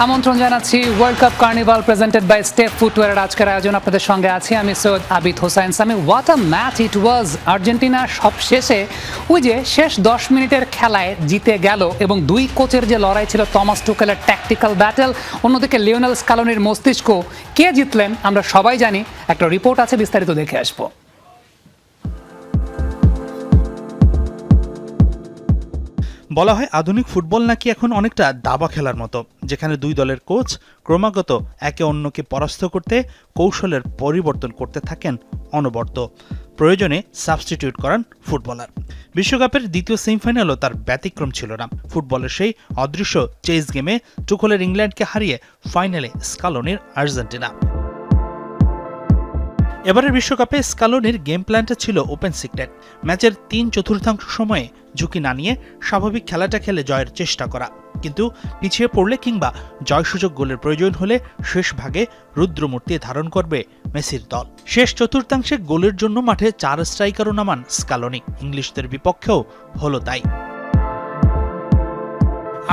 আমন্ত্রণ জানাচ্ছি world cup carnival presented by step ফুটওয়্যারের আজকের আয়োজন আপনাদের সঙ্গে আছি আমি Syed Abid Hossain Sami. What a match it was. Argentina সব শেষে ওই যে শেষ 10 মিনিটের খেলায় জিতে গেল এবং দুই কোচের যে লড়াই ছিল, টমাস টুকেলের ট্যাকটিক্যাল ব্যাটেল, অন্যদিকে লিওনেল স্কালোনির মস্তিষ্ক, কে জিতলেন আমরা সবাই জানি। একটা রিপোর্ট আছে, বিস্তারিত দেখে আসবো। বলা হয় আধুনিক ফুটবল নাকি এখন অনেকটা দাবা খেলার মতো, যেখানে দুই দলের কোচ ক্রমাগত একে অন্যকে পরাস্ত করতে কৌশলের পরিবর্তন করতে থাকেন অনবরত, প্রয়োজনে সাবস্টিটিউট করান ফুটবলার। বিশ্বকাপের দ্বিতীয় সেমিফাইনালও তার ব্যতিক্রম ছিল না। ফুটবলের সেই অদৃশ্য চেস গেমে টুখেলের ইংল্যান্ডকে হারিয়ে ফাইনালে স্কালোনির আর্জেন্টিনা। এবারের বিশ্বকাপে স্কালোনির গেম প্ল্যানটা ছিল ওপেন সিক্রেট। ম্যাচের 3/4 সময়ে ঝুঁকি না নিয়ে স্বাভাবিক খেলাটা খেলে জয়ের চেষ্টা করা, কিন্তু পিছিয়ে পড়লে কিংবা জয়সূচক গোলের প্রয়োজন হলে শেষ ভাগে রুদ্রমূর্তি ধারণ করবে মেসির দল। শেষ চতুর্থাংশে গোলের জন্য মাঠে 4 স্ট্রাইকারও নামান স্কালোনি। ইংলিশদের বিপক্ষেও হলো তাই।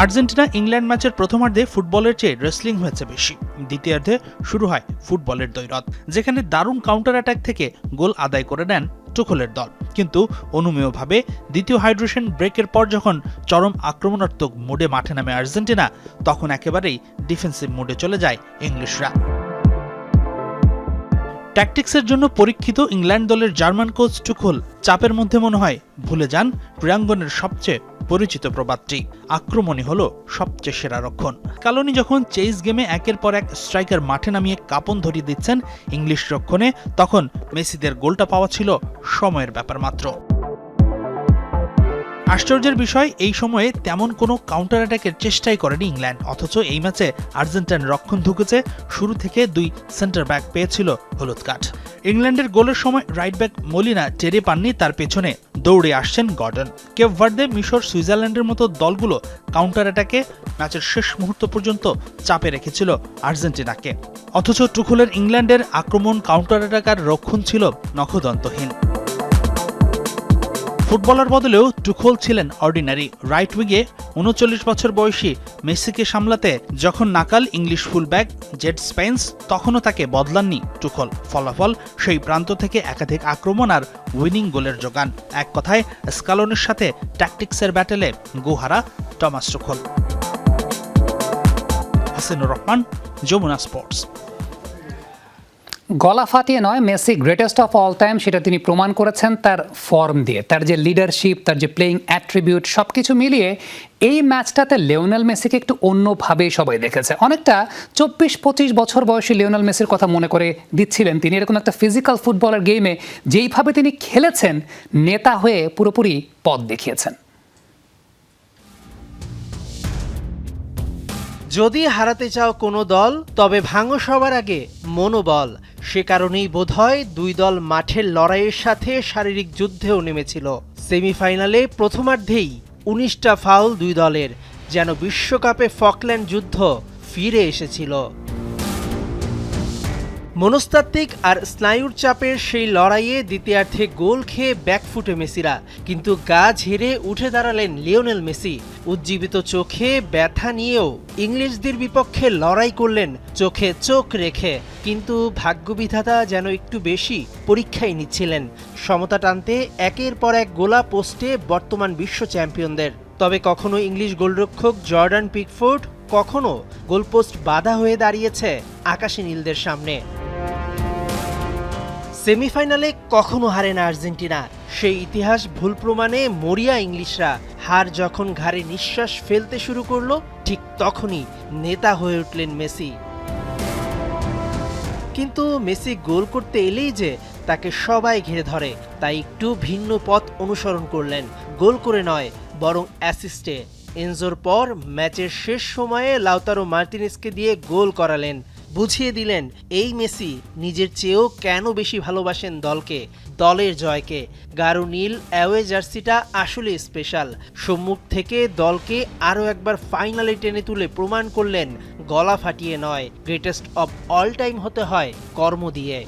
আর্জেন্টিনা ইংল্যান্ড ম্যাচের প্রথমার্ধে ফুটবলের চেয়ে রেসলিং হয়েছে বেশি। দ্বিতীয়ার্ধে শুরু হয় ফুটবলের দৈরত, যেখানে দারুণ কাউন্টার অ্যাটাক থেকে গোল আদায় করে নেন টুখেলের দল। কিন্তু অনুমেয়ভাবে দ্বিতীয় হাইড্রেশন ব্রেকের পর যখন চরম আক্রমণাত্মক মুডে মাঠে নামে আর্জেন্টিনা, তখন একেবারেই ডিফেন্সিভ মুডে চলে যায় ইংলিশরা। ট্যাকটিক্সের জন্য পরীক্ষিত ইংল্যান্ড দলের জার্মান কোচ টুখেল চাপের মধ্যে মনে হয় ভুলে যান ক্রীড়াঙ্গনের সবচেয়ে পরিচিত প্রবাদটি, আক্রমণই হলো সবচেয়ে সেরা রক্ষণ। স্কালোনি যখন চেস গেমে একের পর এক স্ট্রাইকার মাঠে নামিয়ে কাঁপন ধরিয়ে দিচ্ছেন ইংলিশ রক্ষণে, তখন মেসিদের গোলটা পাওয়া ছিল সময়ের ব্যাপার মাত্র। আশ্চর্যের বিষয়, এই সময়ে তেমন কোনো কাউন্টার অ্যাটাকের চেষ্টাই করেনি ইংল্যান্ড, অথচ এই ম্যাচে আর্জেন্টাইন রক্ষণ ঢুকেছে। শুরু থেকে 2 সেন্টার ব্যাক পেয়েছিল হলুদ কার্ড। ইংল্যান্ডের গোলের সময় রাইট ব্যাক মলিনা টেরে পাননি, তার পেছনে দৌড়ে আসছেন গর্ডন। কেপ ভার্দে, মিশর, সুইজারল্যান্ডের মতো দলগুলো কাউন্টার অ্যাটাকে ম্যাচের শেষ মুহূর্ত পর্যন্ত চাপে রেখেছিল আর্জেন্টিনাকে, অথচ টুখেলের ইংল্যান্ডের আক্রমণ, কাউন্টার অ্যাটাক আর রক্ষণ ছিল নখদন্তহীন। ফুটবলার বদলেও টুখেল ছিলেন অর্ডিনারি। রাইট উইগে 39 বছর বয়সী মেসিকে সামলাতে যখন নাকাল ইংলিশ ফুলব্যাক জেড স্পেন্স, তখনও তাকে বদলাননি টুখেল। ফলাফল সেই প্রান্ত থেকে একাধিক আক্রমণ আর উইনিং গোলের যোগান। এক কথায় স্কালোনির সাথে ট্যাকটিক্সের ব্যাটেলে গোহারা Thomas Tuchel. Hasinur Rahman, Jamuna sports. গলা ফাটিয়ে নয়, Messi greatest of all time সেটা তিনি প্রমাণ করেছেন তার ফর্ম দিয়ে। তার যে লিডারশিপ, তার যে প্লেইং অ্যাট্রিবিউট, সব কিছু মিলিয়ে এই ম্যাচটাতে লিওনেল মেসিকে একটু অন্যভাবেই সবাই দেখেছে। অনেকটা 24-25 বছর বয়সী লিওনেল মেসির কথা মনে করে দিচ্ছিলেন তিনি। এরকম একটা ফিজিক্যাল ফুটবলের গেমে যেইভাবে তিনি খেলেছেন, নেতা হয়ে পুরোপুরি পথ দেখিয়েছেন। যদি হারাতে চাও কোনো দল, তবে ভাঙো সবার আগে মনোবল। সে কারণেই বোধহয় দুই দল মাঠের লড়াইয়ের সাথে শারীরিক যুদ্ধেও নেমেছিল। সেমিফাইনালে প্রথমার্ধেই 19টা ফাউল দুই দলের, যেন বিশ্বকাপে ফকল্যান্ড যুদ্ধ ফিরে এসেছিল। মনস্তাত্ত্বিক আর স্নায়ুর চাপের সেই লড়াইয়ে দ্বিতীয়ার্ধে গোল খেয়ে ব্যাকফুটে মেসিরা, কিন্তু গা ঝেড়ে উঠে দাঁড়ালেন লিওনেল মেসি। উজ্জীবিত চোখে ব্যথা নিয়েও ইংলিশদের বিপক্ষে লড়াই করলেন চোখে চোখ রেখে। কিন্তু ভাগ্যবিধাতা যেন একটু বেশি পরীক্ষাই নিচ্ছিলেন, সমতা টানতে একের পর এক গোলা পোস্টে বর্তমান বিশ্ব চ্যাম্পিয়নদের। তবে কখনো ইংলিশ গোলরক্ষক জর্ডান পিকফোর্ড, কখনো গোলপোস্ট বাধা হয়ে দাঁড়িয়েছে আকাশী নীলদের সামনে। সেমিফাইনালে কখনো হারে না আর্জেন্টিনা, সেই ইতিহাস ভুল প্রমাণে মরিয়া ইংলিশরা। হার যখন ঘাড়ে নিঃশ্বাস ফেলতে শুরু করলো, ঠিক তখনই নেতা হয়ে উঠলেন মেসি। কিন্তু মেসি গোল করতে এলেই যে তাকে সবাই ঘিরে ধরে, তাই একটু ভিন্ন পথ অনুসরণ করলেন। গোল করে নয়, বরং অ্যাসিস্টে। এনজোর পর ম্যাচের শেষ সময়ে লাউতারো মার্টিনেজকে দিয়ে গোল করালেন। বুঝিয়ে দিলেন এই মেসি নিজের চেয়েও কেন বেশি ভালোবাসেন দলকে, দলের জয়কে। গাঢ় নীল অ্যাওয়ে জার্সিটা আসলে স্পেশাল। সম্মুখ থেকে দলকে আরও একবার ফাইনালে টেনে তুলে প্রমাণ করলেন গলা ফাটিয়ে নয়, গ্রেটেস্ট অফ অল টাইম হতে হয় কর্ম দিয়ে।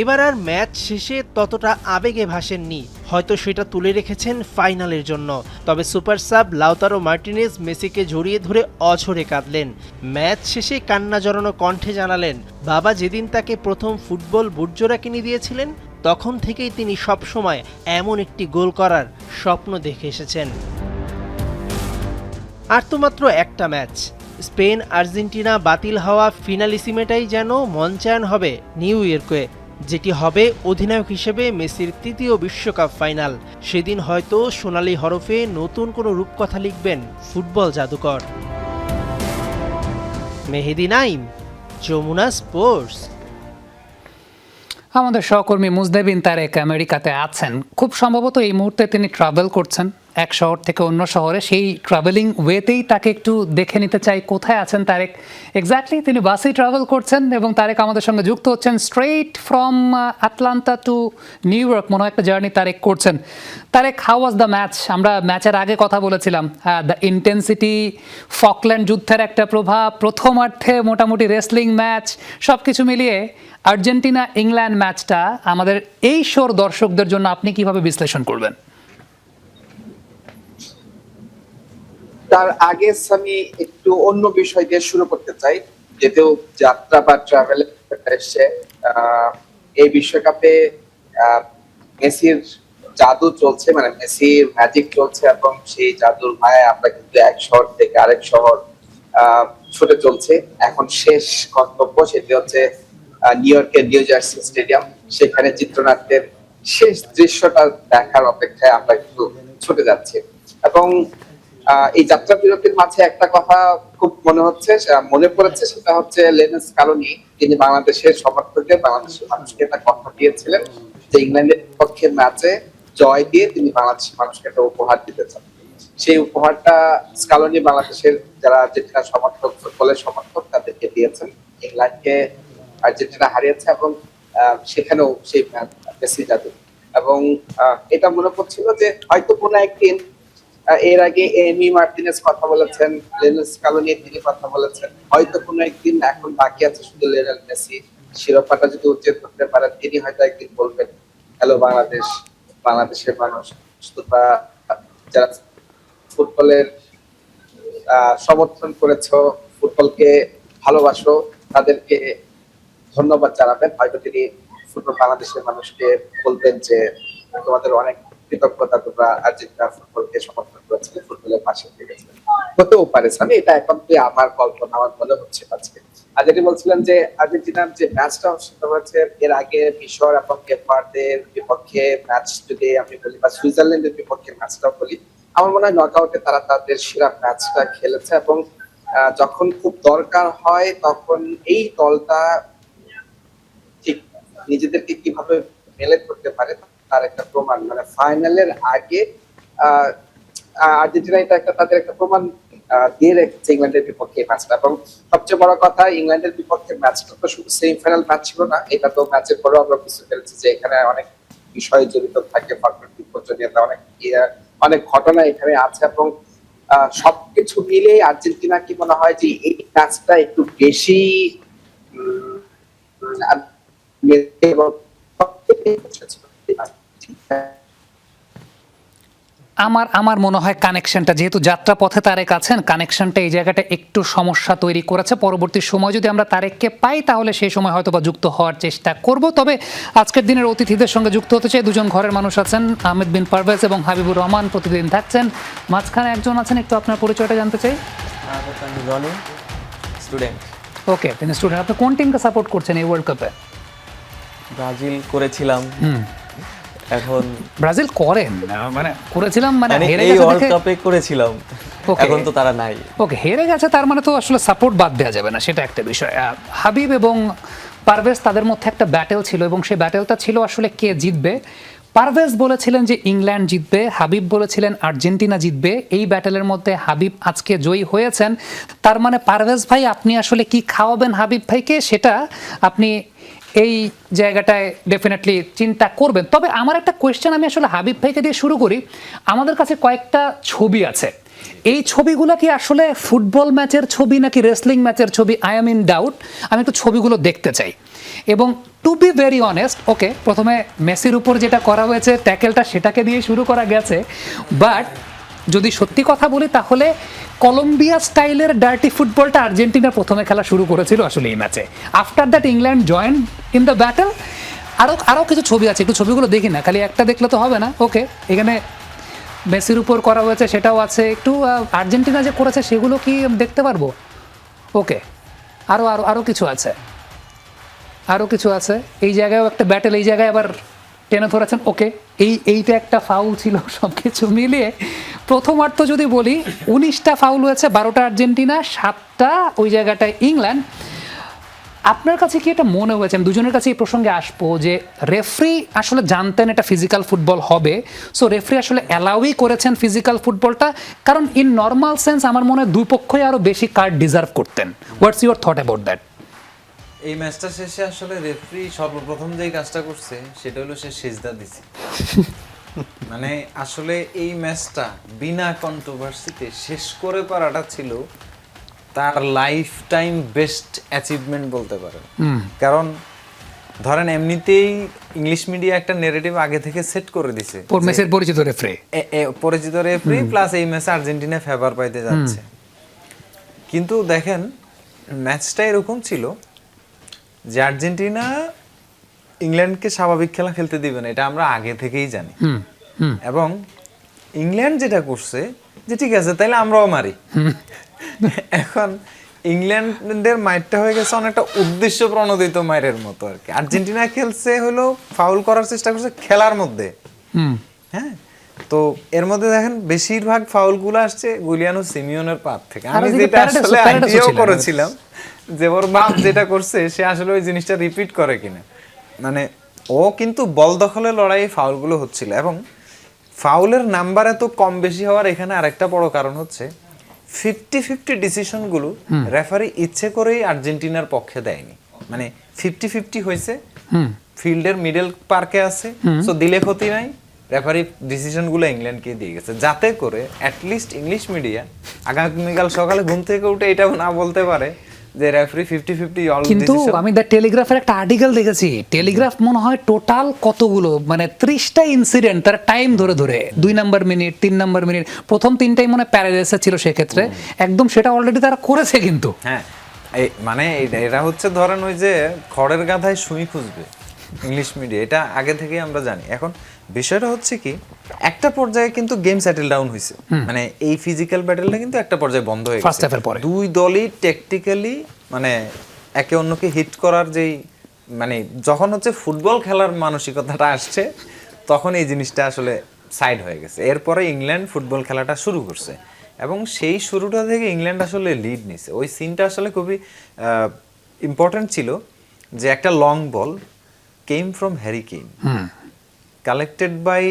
এবার আর ম্যাচ শেষে ততটা আবেগে ভাসেননি, হয়তো সেটা তুলে রেখেছেন ফাইনালের জন্য। তবে সুপার সাব লাউতারো মার্টিনেজ মেসিকে জড়িয়ে ধরে অঝরে কাঁদলেন। ম্যাচ শেষে কান্না জড়ানো কণ্ঠে জানালেন, বাবা যেদিন তাকে প্রথম ফুটবল বুটজোড়া কিনে দিয়েছিলেন তখন থেকেই তিনি সবসময় এমন একটি গোল করার স্বপ্ন দেখে এসেছেন। আর তো মাত্র একটা ম্যাচ, স্পেন আর্জেন্টিনা বাতিল হওয়া ফিনালিসিমেটাই যেন মঞ্চায়ন হবে নিউ ইয়র্কে, যেটি হবে অধিনায়ক হিসেবে মেসির তৃতীয় বিশ্বকাপ ফাইনাল। সেদিন হয়তো সোনালী হরফে নতুন কোনো রূপকথা লিখবেন ফুটবল জাদুকর। মেহেদি নাইম, যমুনা স্পোর্টস। আমাদের সহকর্মী মুজদেবিন তারেক আমেরিকাতে আছেন, খুব সম্ভবত এই মুহূর্তে তিনি ট্রাভেল করছেন এক শহর থেকে অন্য শহরে। সেই ট্রাভেলিং ওয়েতেই তাকে একটু দেখে নিতে চাই কোথায় আছেন তারেক। এক্স্যাক্টলি তিনি বাসেই ট্রাভেল করছেন এবং তারেক আমাদের সঙ্গে যুক্ত হচ্ছেন straight from Atlanta to New York, মনে হয় একটা জার্নি তারেক করছেন। Tarek, how was the match? আমরা ম্যাচের আগে কথা বলেছিলাম, দ্য ইন্টেন্সিটি, ফকল্যান্ড যুদ্ধের একটা প্রভাব, প্রথমার্ধে মোটামুটি রেসলিং ম্যাচ, সব কিছু মিলিয়ে আর্জেন্টিনা ইংল্যান্ড ম্যাচটা আমাদের এই শোর দর্শকদের জন্য আপনি কিভাবে বিশ্লেষণ করবেন? তার আগে আমি একটু অন্য বিষয় দিয়ে শুরু করতে চাই, যেহেতু যাত্রা বা ট্রাভেল এসছে। এই বিশ্বকাপে মেসির জাদু চলছে, মানে মেসির ম্যাজিক চলছে, এবং সেই জাদুর মায়ায় আমরা কিন্তু এক শহর থেকে আরেক শহর ছুটে চলছে। এখন শেষ গন্তব্য সেটি হচ্ছে নিউ ইয়র্কের নিউ জার্সি স্টেডিয়াম। সেখানে চিত্রনাট্যের শেষ দৃশ্যটা দেখার অপেক্ষায় আমরা কিন্তু ছুটে যাচ্ছি। এবং এই যাত্রা বিরতির মাঝে একটা কথা খুব মনে পড়েছে, সেটা হচ্ছে লিওনেল স্কালোনি। তিনি বাংলাদেশের সমর্থকদের, বাংলাদেশের মানুষকে একটা কথা দিয়েছিলেন যে ইংল্যান্ডের পক্ষে ম্যাচে জয় দিয়ে তিনি বাংলাদেশের মানুষকে একটা উপহার দিতে চান। সেই উপহারটা স্কালোনি বাংলাদেশের যারা আর্জেন্টিনা সমর্থক, ফুটবলের সমর্থক, তাদেরকে দিয়েছেন। ইংল্যান্ডকে আর্জেন্টিনা হারিয়েছে এবং সেখানেও সেই মেসি জাদু। এবং এটা মনে পড়ছিল যে হয়তো কোনো একদিন, এর আগে এমি মার্টিনেজ কথা বলেছেন, লিওনেল স্কালোনি তিনি কথা বলেছেন, হয়তো কোনো একদিন, এখন বাকি আছে শুধু লিওনেল মেসি, শিরোপাটা যদি উজ্জ্বল করতে পারেন তিনি হয়তো একদিন বলবেন, হ্যালো বাংলাদেশ, বাংলাদেশের মানুষ, তোমরা যারা ফুটবলের সমর্থন করেছো, ফুটবলকে ভালোবাসো, তাদেরকে ধন্যবাদ জানাবেন। হয়তো তিনি ফুটবল বাংলাদেশের মানুষকে বলবেন যে তোমাদের অনেক কৃতজ্ঞতা, তোমরা আর্জেন্টিনা ফুটবলকে সমর্থন করেছিলেন, ফুটবলের পাশে থেকেছিলেন। হতেও পারে, আমি এটা একান্তই আমার কল্পনা, আমার মনে হচ্ছে আজকে। আর যেটি বলছিলেন যে আর্জেন্টিনার যে ম্যাচটা অনুষ্ঠিত হয়েছে এর আগে মিশর এবং কেপভার্দের বিপক্ষে ম্যাচ যদি আমি বলি, বা সুইজারল্যান্ডের বিপক্ষে ম্যাচটাও বলি, আমার মনে হয় নকআউটে তারা তাদের সেরা ম্যাচটা খেলেছে। এবং যখন খুব দরকার হয় তখন এই দলটা ঠিক নিজেদেরকে কিভাবে মেলে করতে পারে তার একটা প্রমাণ, মানে ফাইনালের আগে আর্জেন্টিনা এটা একটা তাদের একটা প্রমাণ দিয়ে রেখেছে ইংল্যান্ডের বিপক্ষে ম্যাচটা। এবং সবচেয়ে বড় কথা, ইংল্যান্ডের বিপক্ষে ম্যাচটা তো শুধু সেমিফাইনাল ম্যাচ ছিল না, এটা তো ম্যাচের পরেও আমরা বুঝতে পেরেছি যে এখানে অনেক বিষয় জড়িত থাকে, ফাটল বিপর্যনীয়তা, অনেক ঘটনা এখানে আছে। এবং সবকিছু মিলে আর্জেন্টিনা কি মনে হয় যে এই ম্যাচটা একটু বেশি আমার মনে হয় কানেকশনটা, যেহেতু যাত্রা পথে তারেক আছেন, কানেকশনটা এই জায়গাটা একটু সমস্যা তৈরি করেছে। পরবর্তী সময় যদি আমরা তারেককে পাই তাহলে সেই সময় হয়তো বা যুক্ত হওয়ার চেষ্টা করব। তবে আজকের দিনের অতিথিদের সঙ্গে যুক্ত হতে চাই দুজন ঘরের মানুষ আছেন, আহমেদ বিন পারভেজ এবং হাবিবুর রহমান প্রতিদিন থাকছেন। মাঝখানে একজন আছেন, একটু আপনার পরিচয়টা জানতে চাই। স্টুডেন্ট। ওকে, তিনি স্টুডেন্ট। আপনি কোন টিমকে সাপোর্ট করছেন এই ওয়ার্ল্ড কাপে? ব্রাজিল করেছিলাম, এখন ব্রাজিল করেন মানে করেছিলাম, মানে হেরে এই গেছে ওয়ার্ল্ড দেখে? কাপে করেছিলাম, এখন তো তারা নাই। ওকে, হেরে গেছে তার মানে তো আসলে সাপোর্ট বাদ দেওয়া যাবে না, সেটা একটা বিষয়। হাবিব এবং পারভেজ, তাদের মধ্যে একটা ব্যাটেল ছিল এবং সেই ব্যাটেলটা ছিল আসলে কে জিতবে। পারভেজ বলেছিলেন যে ইংল্যান্ড জিতবে, হাবিব বলেছিলেন আর্জেন্টিনা জিতবে। এই ব্যাটেলের মধ্যে হাবিব আজকে জয়ী হয়েছেন। তার মানে পারভেজ ভাই, আপনি আসলে কি খাওয়াবেন হাবিব ভাইকে, সেটা আপনি এই জায়গাটায় ডেফিনেটলি চিন্তা করবেন। তবে আমার একটা কোয়েশ্চেন, আমি আসলে হাবিব ভাইকে দিয়ে শুরু করি। আমাদের কাছে কয়েকটা ছবি আছে এই ছবিগুলো কি আসলে ফুটবল ম্যাচের ছবি নাকি রেসলিং ম্যাচের ছবি, আই এম ইন ডাউট। আমি একটু ছবিগুলো দেখতে চাই। এবং টু বি ভেরি অনেস্ট, ওকে, প্রথমে মেসির উপর যেটা করা হয়েছে ট্যাকেলটা, সেটাকে দিয়ে শুরু করা গেছে, বাট যদি সত্যি কথা বলি তাহলে কলম্বিয়া স্টাইলের ডার্টি ফুটবলটা আর্জেন্টিনা প্রথমে খেলা শুরু করেছিল আসলে এই ম্যাচে। After that England join in the battle. আরও কিছু ছবি আছে, একটু ছবিগুলো দেখি না, খালি একটা দেখলে তো হবে না। ওকে, এখানে মেসির উপর করা হয়েছে সেটাও আছে, একটু আর্জেন্টিনা যে করেছে সেগুলো কি দেখতে পারবো? ওকে, আরও আরও আরও কিছু আছে, আরও কিছু আছে। এই জায়গায়ও একটা ব্যাটেল, এই জায়গায় আবার টেনে ধরেছেন। ওকে, এইটা একটা ফাউল ছিল। সব কিছু মিলিয়ে প্রথমার্ধ যদি বলি 19টা ফাউল হয়েছে, 12টা আর্জেন্টিনা, 7টা ওই জায়গাটায় ইংল্যান্ড। আপনার কাছে কি এটা মনে হয়েছে, আমি দুজনের কাছে এই প্রসঙ্গে আসবো, যে রেফারি আসলে জানতেন এটা ফিজিক্যাল ফুটবল হবে, সো রেফারি আসলে অ্যালাউই করেছেন ফিজিক্যাল ফুটবলটা? কারণ ইন নর্মাল সেন্স আমার মনে হয় দুই পক্ষই আরও বেশি কার্ড ডিজার্ভ করতেন। হোয়াটস ইউর থট অ্যাবাউট দ্যাট? এই ম্যাচটা শেষে আসলে রেফারি সর্বপ্রথম যেই কাজটা করছে সেটা হলো সে সেজদা দিছে। মানে আসলে এই ম্যাচটা বিনা কন্ট্রোভার্সিতে শেষ করে পারাটা ছিল তার লাইফ টাইম বেস্ট অ্যাচিভমেন্ট বলতে পারেন। কারণ ধরেন এমনিতেই ইংলিশ মিডিয়া একটা নেরেটিভ আগে থেকে সেট করে দিছে, মেসির পরিচিত রেফারি, পরিচিত রেফারি প্লাস এই ম্যাচে আর্জেন্টিনা ফেভার পাইতে যাচ্ছে। কিন্তু দেখেন ম্যাচটা এরকম ছিল যে আর্জেন্টিনা ইংল্যান্ডকে স্বাভাবিক খেলা খেলতে দিবে না, এটা আমরা আগে থেকেই জানি। এবং ইংল্যান্ড যেটা করছে যে ঠিক আছে তাইলে আমরাও মারি। এখন ইংল্যান্ডের মাইরটা হয়ে গেছে অনেকটা উদ্দেশ্য প্রণোদিত মাইরের মতো আর কি। আর্জেন্টিনা খেলছে হলো ফাউল করার চেষ্টা করছে খেলার মধ্যে। হ্যাঁ, তো এর মধ্যে দেখেন বেশিরভাগ ফাউলগুলো আসছে গুলিয়ানো সিমিওনের পাত থেকে। আমি যেটা আসলে আইডিয়াও করেছিলাম যে ওর বাপ যেটা করছে সে আসলে ওই জিনিসটা রিপিট করে কিনা। মানে ও কিন্তু বল দখলের লড়াই ফাউলগুলো হচ্ছিল, এবং ফাউলের নাম্বার এত কম বেশি হওয়ার এখানে আরেকটা বড় কারণ হচ্ছে 50-50 ডিসিশনগুলো রেফারি ইচ্ছে করেই আর্জেন্টিনার পক্ষে দেয়নি। মানে 50-50 হয়েছে, ফিল্ডের মিডল পার্কে আছে, সো দিলে ক্ষতি নাই, রেফারি ডিসিশনগুলো ইংল্যান্ডকে দিয়ে গেছে, যাতে করে অ্যাটলিস্ট ইংলিশ মিডিয়া আগামীকাল সকালে ঘুম থেকে উঠে এটাও না বলতে পারে যে রেফারি 50-50 অল ডিসিশন। কিন্তু আমি দ্য টেলিগ্রাফের একটা আর্টিকেল দেখেছি, টেলিগ্রাফ মনে হয় টোটাল কতগুলো মানে 30টা ইনসিডেন্ট তারা টাইম ধরে ধরে 2 নম্বর মিনিট 3 নম্বর মিনিট, প্রথম 3টাই মনে প্যারালাইসিস ছিল সেক্ষেত্রে একদম, সেটা অলরেডি তারা করেছে। কিন্তু হ্যাঁ, মানে এটা হচ্ছে ধরেন ওই যে খড়ের গাধায় সুই খুঁজবে ইংলিশ মিডিয়া, এটা আগে থেকে আমরা জানি। এখন বিষয়টা হচ্ছে কি, একটা পর্যায়ে কিন্তু গেম সেটেল ডাউন হয়েছে, মানে এই ফিজিক্যাল ব্যাটেলটা কিন্তু একটা পর্যায়ে বন্ধ হয়ে ফার্স্ট গেছে। হাফের পরে দুই দলই টেকটিক্যালি মানে একে অন্যকে হিট করার যেই মানে যখন হচ্ছে ফুটবল খেলার মানসিকতাটা আসছে তখন এই জিনিসটা আসলে সাইড হয়ে গেছে। এরপরে ইংল্যান্ড ফুটবল খেলাটা শুরু করছে, এবং সেই শুরুটা থেকে ইংল্যান্ড আসলে লিড নিছে। ওই সিনটা আসলে খুবই ইম্পর্টেন্ট ছিল যে একটা long ball came from Harry Kane, collected by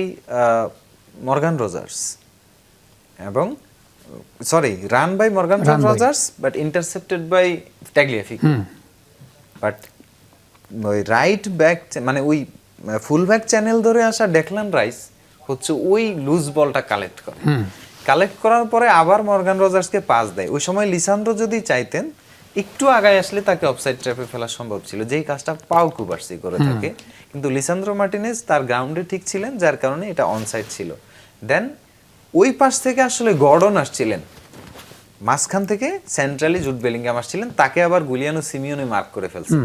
Morgan Rogers, এবং sorry run by Morgan Rogers but intercepted by Tagliafico. But ওই রাইট ব্যাক মানে ওই ফুল ব্যাক চ্যানেল ধরে আসা ডেকলান রাইস হচ্ছে ওই লুজ বলটা কালেক্ট করে, কালেক্ট করার পরে আবার মর্গান রজার্সকে পাস দেয়। ওই সময় লিসান্দ্রো যদি চাইতেন একটু আগায় আসলে তাকে অফসাইড ট্র্যাপে ফেলা সম্ভব ছিল, যেই কাজটা পাউ কুবার্সি করে থাকে, কিন্তু লিসান্দ্রো মার্টিনেজ তার গ্রাউন্ডে ঠিক ছিলেন, যার কারণে এটা অনসাইড ছিল। দেন ওই পাশ থেকে আসলে গর্ডন আসছিলেন, মাঝখান থেকে সেন্ট্রালি জুড বেলিংহাম আসছিলেন, তাকে আবার গুলিয়ানো সিমিওনে মার্ক করে ফেলছে।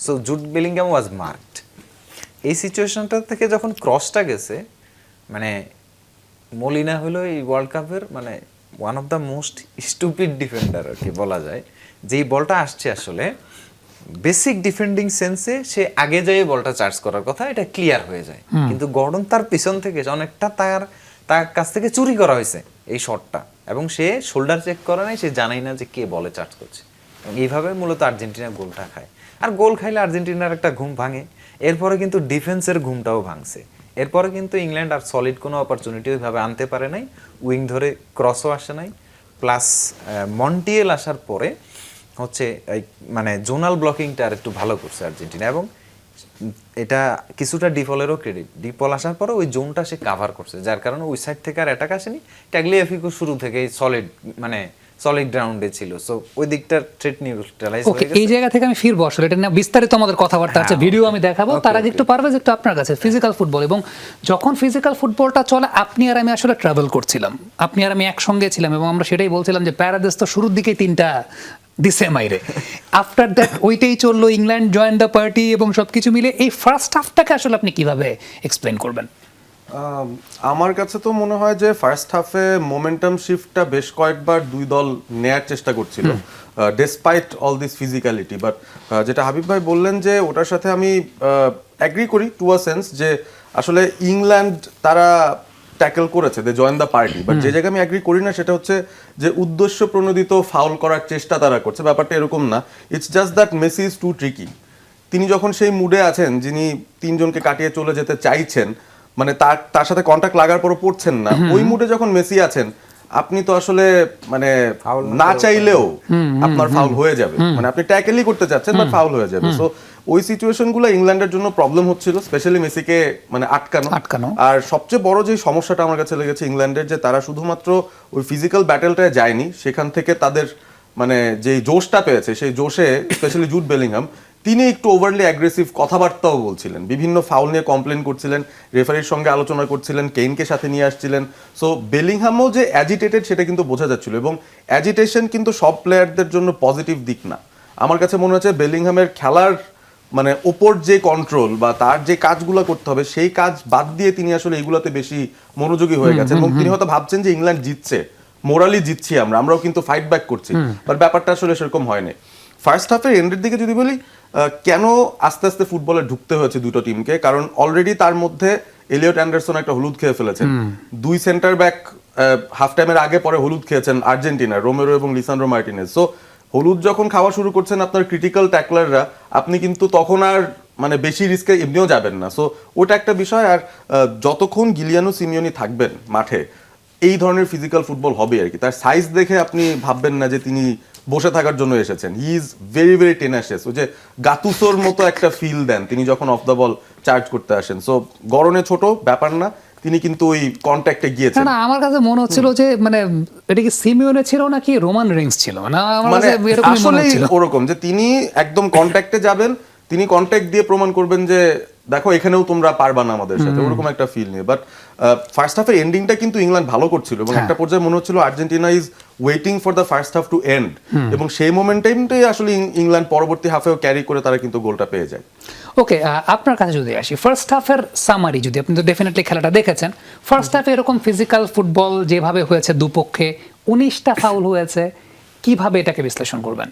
সো জুড বেলিংহাম ওয়াজ মার্কড। এই সিচুয়েশনটা থেকে যখন ক্রসটা গেছে, মানে মলিনা হলো এই ওয়ার্ল্ড কাপের মানে one of the most stupid defender আর কি বলা যায়। যেই বলটা আসছে আসলে বেসিক ডিফেন্ডিং সেন্সে সে আগে যেয়ে বলটা চার্জ করার কথা, এটা ক্লিয়ার হয়ে যায়, কিন্তু গর্ডন তার পিছন থেকে অনেকটা তার কাছ থেকে চুরি করা হয়েছে এই শটটা, এবং সে শোল্ডার চেক করে নাই, সে জানাই না যে কে বলে চার্জ করছে। এইভাবে মূলত আর্জেন্টিনা গোলটা খায়, আর গোল খাইলে আর্জেন্টিনার একটা ঘুম ভাঙে। এরপরে কিন্তু ডিফেন্সের ঘুমটাও ভাঙছে। এরপরে কিন্তু ইংল্যান্ড আর সলিড কোনো অপরচুনিটি ওইভাবে আনতে পারে নাই, উইং ধরে ক্রসও আসে নাই, প্লাস মন্টিয়েল আসার পরে হচ্ছে মানে জোনাল ব্লকিংটা আর একটু ভালো করছে আর্জেন্টিনা, এবং এটা কিছুটা ডিপলেরও ক্রেডিট। ডিপল আসার পরে ওই জোনটা সে কাভার করছে, যার কারণে ওই সাইড থেকে আর অ্যাটাক আসেনি। ট্যাগলিয়াফিকো শুরু থেকেই সলিড গ্রাউন্ডে ছিল, সো ওই দিকটা থ্রেট নিউট্রালাইজ ওকে, হয়ে গেছে। এই জায়গা থেকে আমি ফিরবো, আসলে এটা নিয়ে বিস্তারিত আমাদের কথাবার্তা আছে, ভিডিও আমি দেখাবো। তার আগে একটু পারভেজ, একটু আপনার কাছে ফিজিক্যাল ফুটবল, এবং যখন ফিজিক্যাল ফুটবলটা চলে আপনি আর আমি আসলে ট্রাভেল করছিলাম, আপনি আর আমি একসঙ্গে ছিলাম, এবং আমরা সেটাই বলছিলাম যে প্যারাদেস তো শুরুর দিকেই 3টা দিছে মাইরে, আফটার দ্যাট ওইটাই চললো, ইংল্যান্ড জয়েন দ্য পার্টি, এবং সবকিছু মিলে এই ফার্স্ট হাফটাকে আসলে আপনি কিভাবে এক্সপ্লেন করবেন? আমার কাছে তো মনে হয় যে ফার্স্ট হাফে মোমেন্টাম শিফটটা বেশ কয়েকবার দুই দল নেয়ার চেষ্টা করছিল, despite all this physicality. But যেটা হাবিব ভাই বললেন যে ওটার সাথে আমি অ্যাগ্রি করি টু আ সেন্স, যে আসলে ইংল্যান্ড তারা ট্যাকেল করেছে, they join the party. But যে জায়গায় আমি অ্যাগ্রি করি না সেটা হচ্ছে যে উদ্দেশ্য প্রণোদিত ফাউল করার চেষ্টা তারা করছে, ব্যাপারটা এরকম না। It's just that Messi is too tricky. তিনি যখন সেই মুডে আছেন, যিনি 3 জনকে কাটিয়ে চলে যেতে চাইছেন, মানে তার সাথে কন্টাক্ট লাগার পরও পড়ছেন না, ওই মুডে যখন মেসি আছেন, আপনি তো আসলে মানে না চাইলেও আপনার ফাউল হয়ে যাবে, মানে আপনি ট্যাকেলই করতে চাচ্ছেন বাট ফাউল হয়ে যাবে। সো ওই সিচুয়েশনগুলো ইংল্যান্ডের জন্য প্রবলেম হচ্ছিল, স্পেশালি মেসিকে মানে আটকানো। আর সবচেয়ে বড় যে সমস্যাটা আমার কাছে লেগেছে ইংল্যান্ডের, যে তারা শুধুমাত্র ওই ফিজিক্যাল ব্যাটেলটায় যায়নি, সেখান থেকে তাদের মানে যে জোশটা পেয়েছে, সেই জোশে স্পেশালি জুড বেলিংহাম তিনি একটু ওভারলি অ্যাগ্রেসিভ কথাবার্তাও বলছিলেন, বিভিন্ন ফাউল নিয়ে কমপ্লেন করছিলেন, রেফারির সঙ্গে আলোচনা করছিলেন, কেইনকে সাথে নিয়ে আসছিলেন। সো বেলিংহামও যে অ্যাজিটেটেড সেটা কিন্তু বোঝা যাচ্ছিল, এবং অ্যাজিটেশন কিন্তু সব প্লেয়ারদের জন্য পজিটিভ দিক না। আমার কাছে মনে হচ্ছে বেলিংহামের খেলার মানে ওপর যে কন্ট্রোল বা তার যে কাজগুলো করতে হবে, সেই কাজ বাদ দিয়ে তিনি আসলে এইগুলোতে বেশি মনোযোগী হয়ে গেছেন, এবং তিনি হয়তো ভাবছেন যে ইংল্যান্ড জিতছে, মোরালি জিতছি আমরাও কিন্তু ফাইট ব্যাক করছি, বাট ব্যাপারটা আসলে সেরকম হয়নি। ফার্স্ট হাফের এন্ডের দিকে যদি বলি, কেন আস্তে আস্তে ফুটবলে ঢুকতে হয়েছে দুটো টিমকে, কারণ অলরেডি তার মধ্যে এলিয়ট অ্যান্ডারসন একটা হলুদ খেয়ে ফেলেছেন, 2 সেন্টার ব্যাক হাফ টাইমের আগে পরে হলুদ খেয়েছেন আর্জেন্টিনার রোমেরো এবং লিসান্ড্রো মার্টিনেজ। সো হলুদ যখন খাওয়া শুরু করছেন আপনার ক্রিটিক্যাল ট্যাকলাররা, আপনি কিন্তু তখন আর মানে বেশি রিস্কে এমনিও যাবেন না। সো ওটা একটা বিষয়। আর যতক্ষণ গিলিয়ানো সিমিওনি থাকবেন মাঠে, এই ধরনের ফিজিক্যাল ফুটবল হবে আর কি। তার সাইজ দেখে আপনি ভাববেন না যে তিনি বসে থাকার জন্য এসেছেন। হি ইজ ভেরি ভেরি টেনাসিয়াস, ওই যে গাতুসোর মতো একটা ফিল দেন তিনি যখন অফ দ্য বল চার্জ করতে আসেন। সো গড়নে ছোট ব্যাপার না, তিনি কিন্তু ওই কন্ট্যাক্টে গিয়েছেন। না, আমার কাছে মনে হচ্ছিল যে মানে এটা কি সিমিওনে ছিল নাকি রোমান রিংস ছিল, না আমার মানে কাছে এরকমই মনে আসলে হচ্ছিল। ওরকম যে তিনি একদম কন্ট্যাক্টে যাবেন, তিনি কন্ট্যাক্ট দিয়ে প্রমাণ করবেন যে দেখো এখানেও তোমরা পারবা না আমাদের সাথে, ওরকম একটা ফিল নিয়ে। বাট ফার্স্ট হাফের এন্ডিংটা কিন্তু ইংল্যান্ড ভালো করছিল, এবং একটা পর্যায়ে মনে হচ্ছিল Argentina is waiting for the first half to end, এবং সেই মোমেন্টামটাই আসলে ইংল্যান্ড পরবর্তী হাফেও ক্যারি করে তারা কিন্তু গোলটা পেয়ে যায়। ওকে, আপনার কাছে যদি আসি, ফার্স্ট হাফের সামারি, যদি আপনি তো ডেফিনেটলি খেলাটা দেখেছেন, ফার্স্ট হাফে এরকম ফিজিক্যাল ফুটবল যেভাবে হয়েছে, দুপক্ষে 19টা ফাউল হয়েছে, কিভাবে এটাকে বিশ্লেষণ করবেন?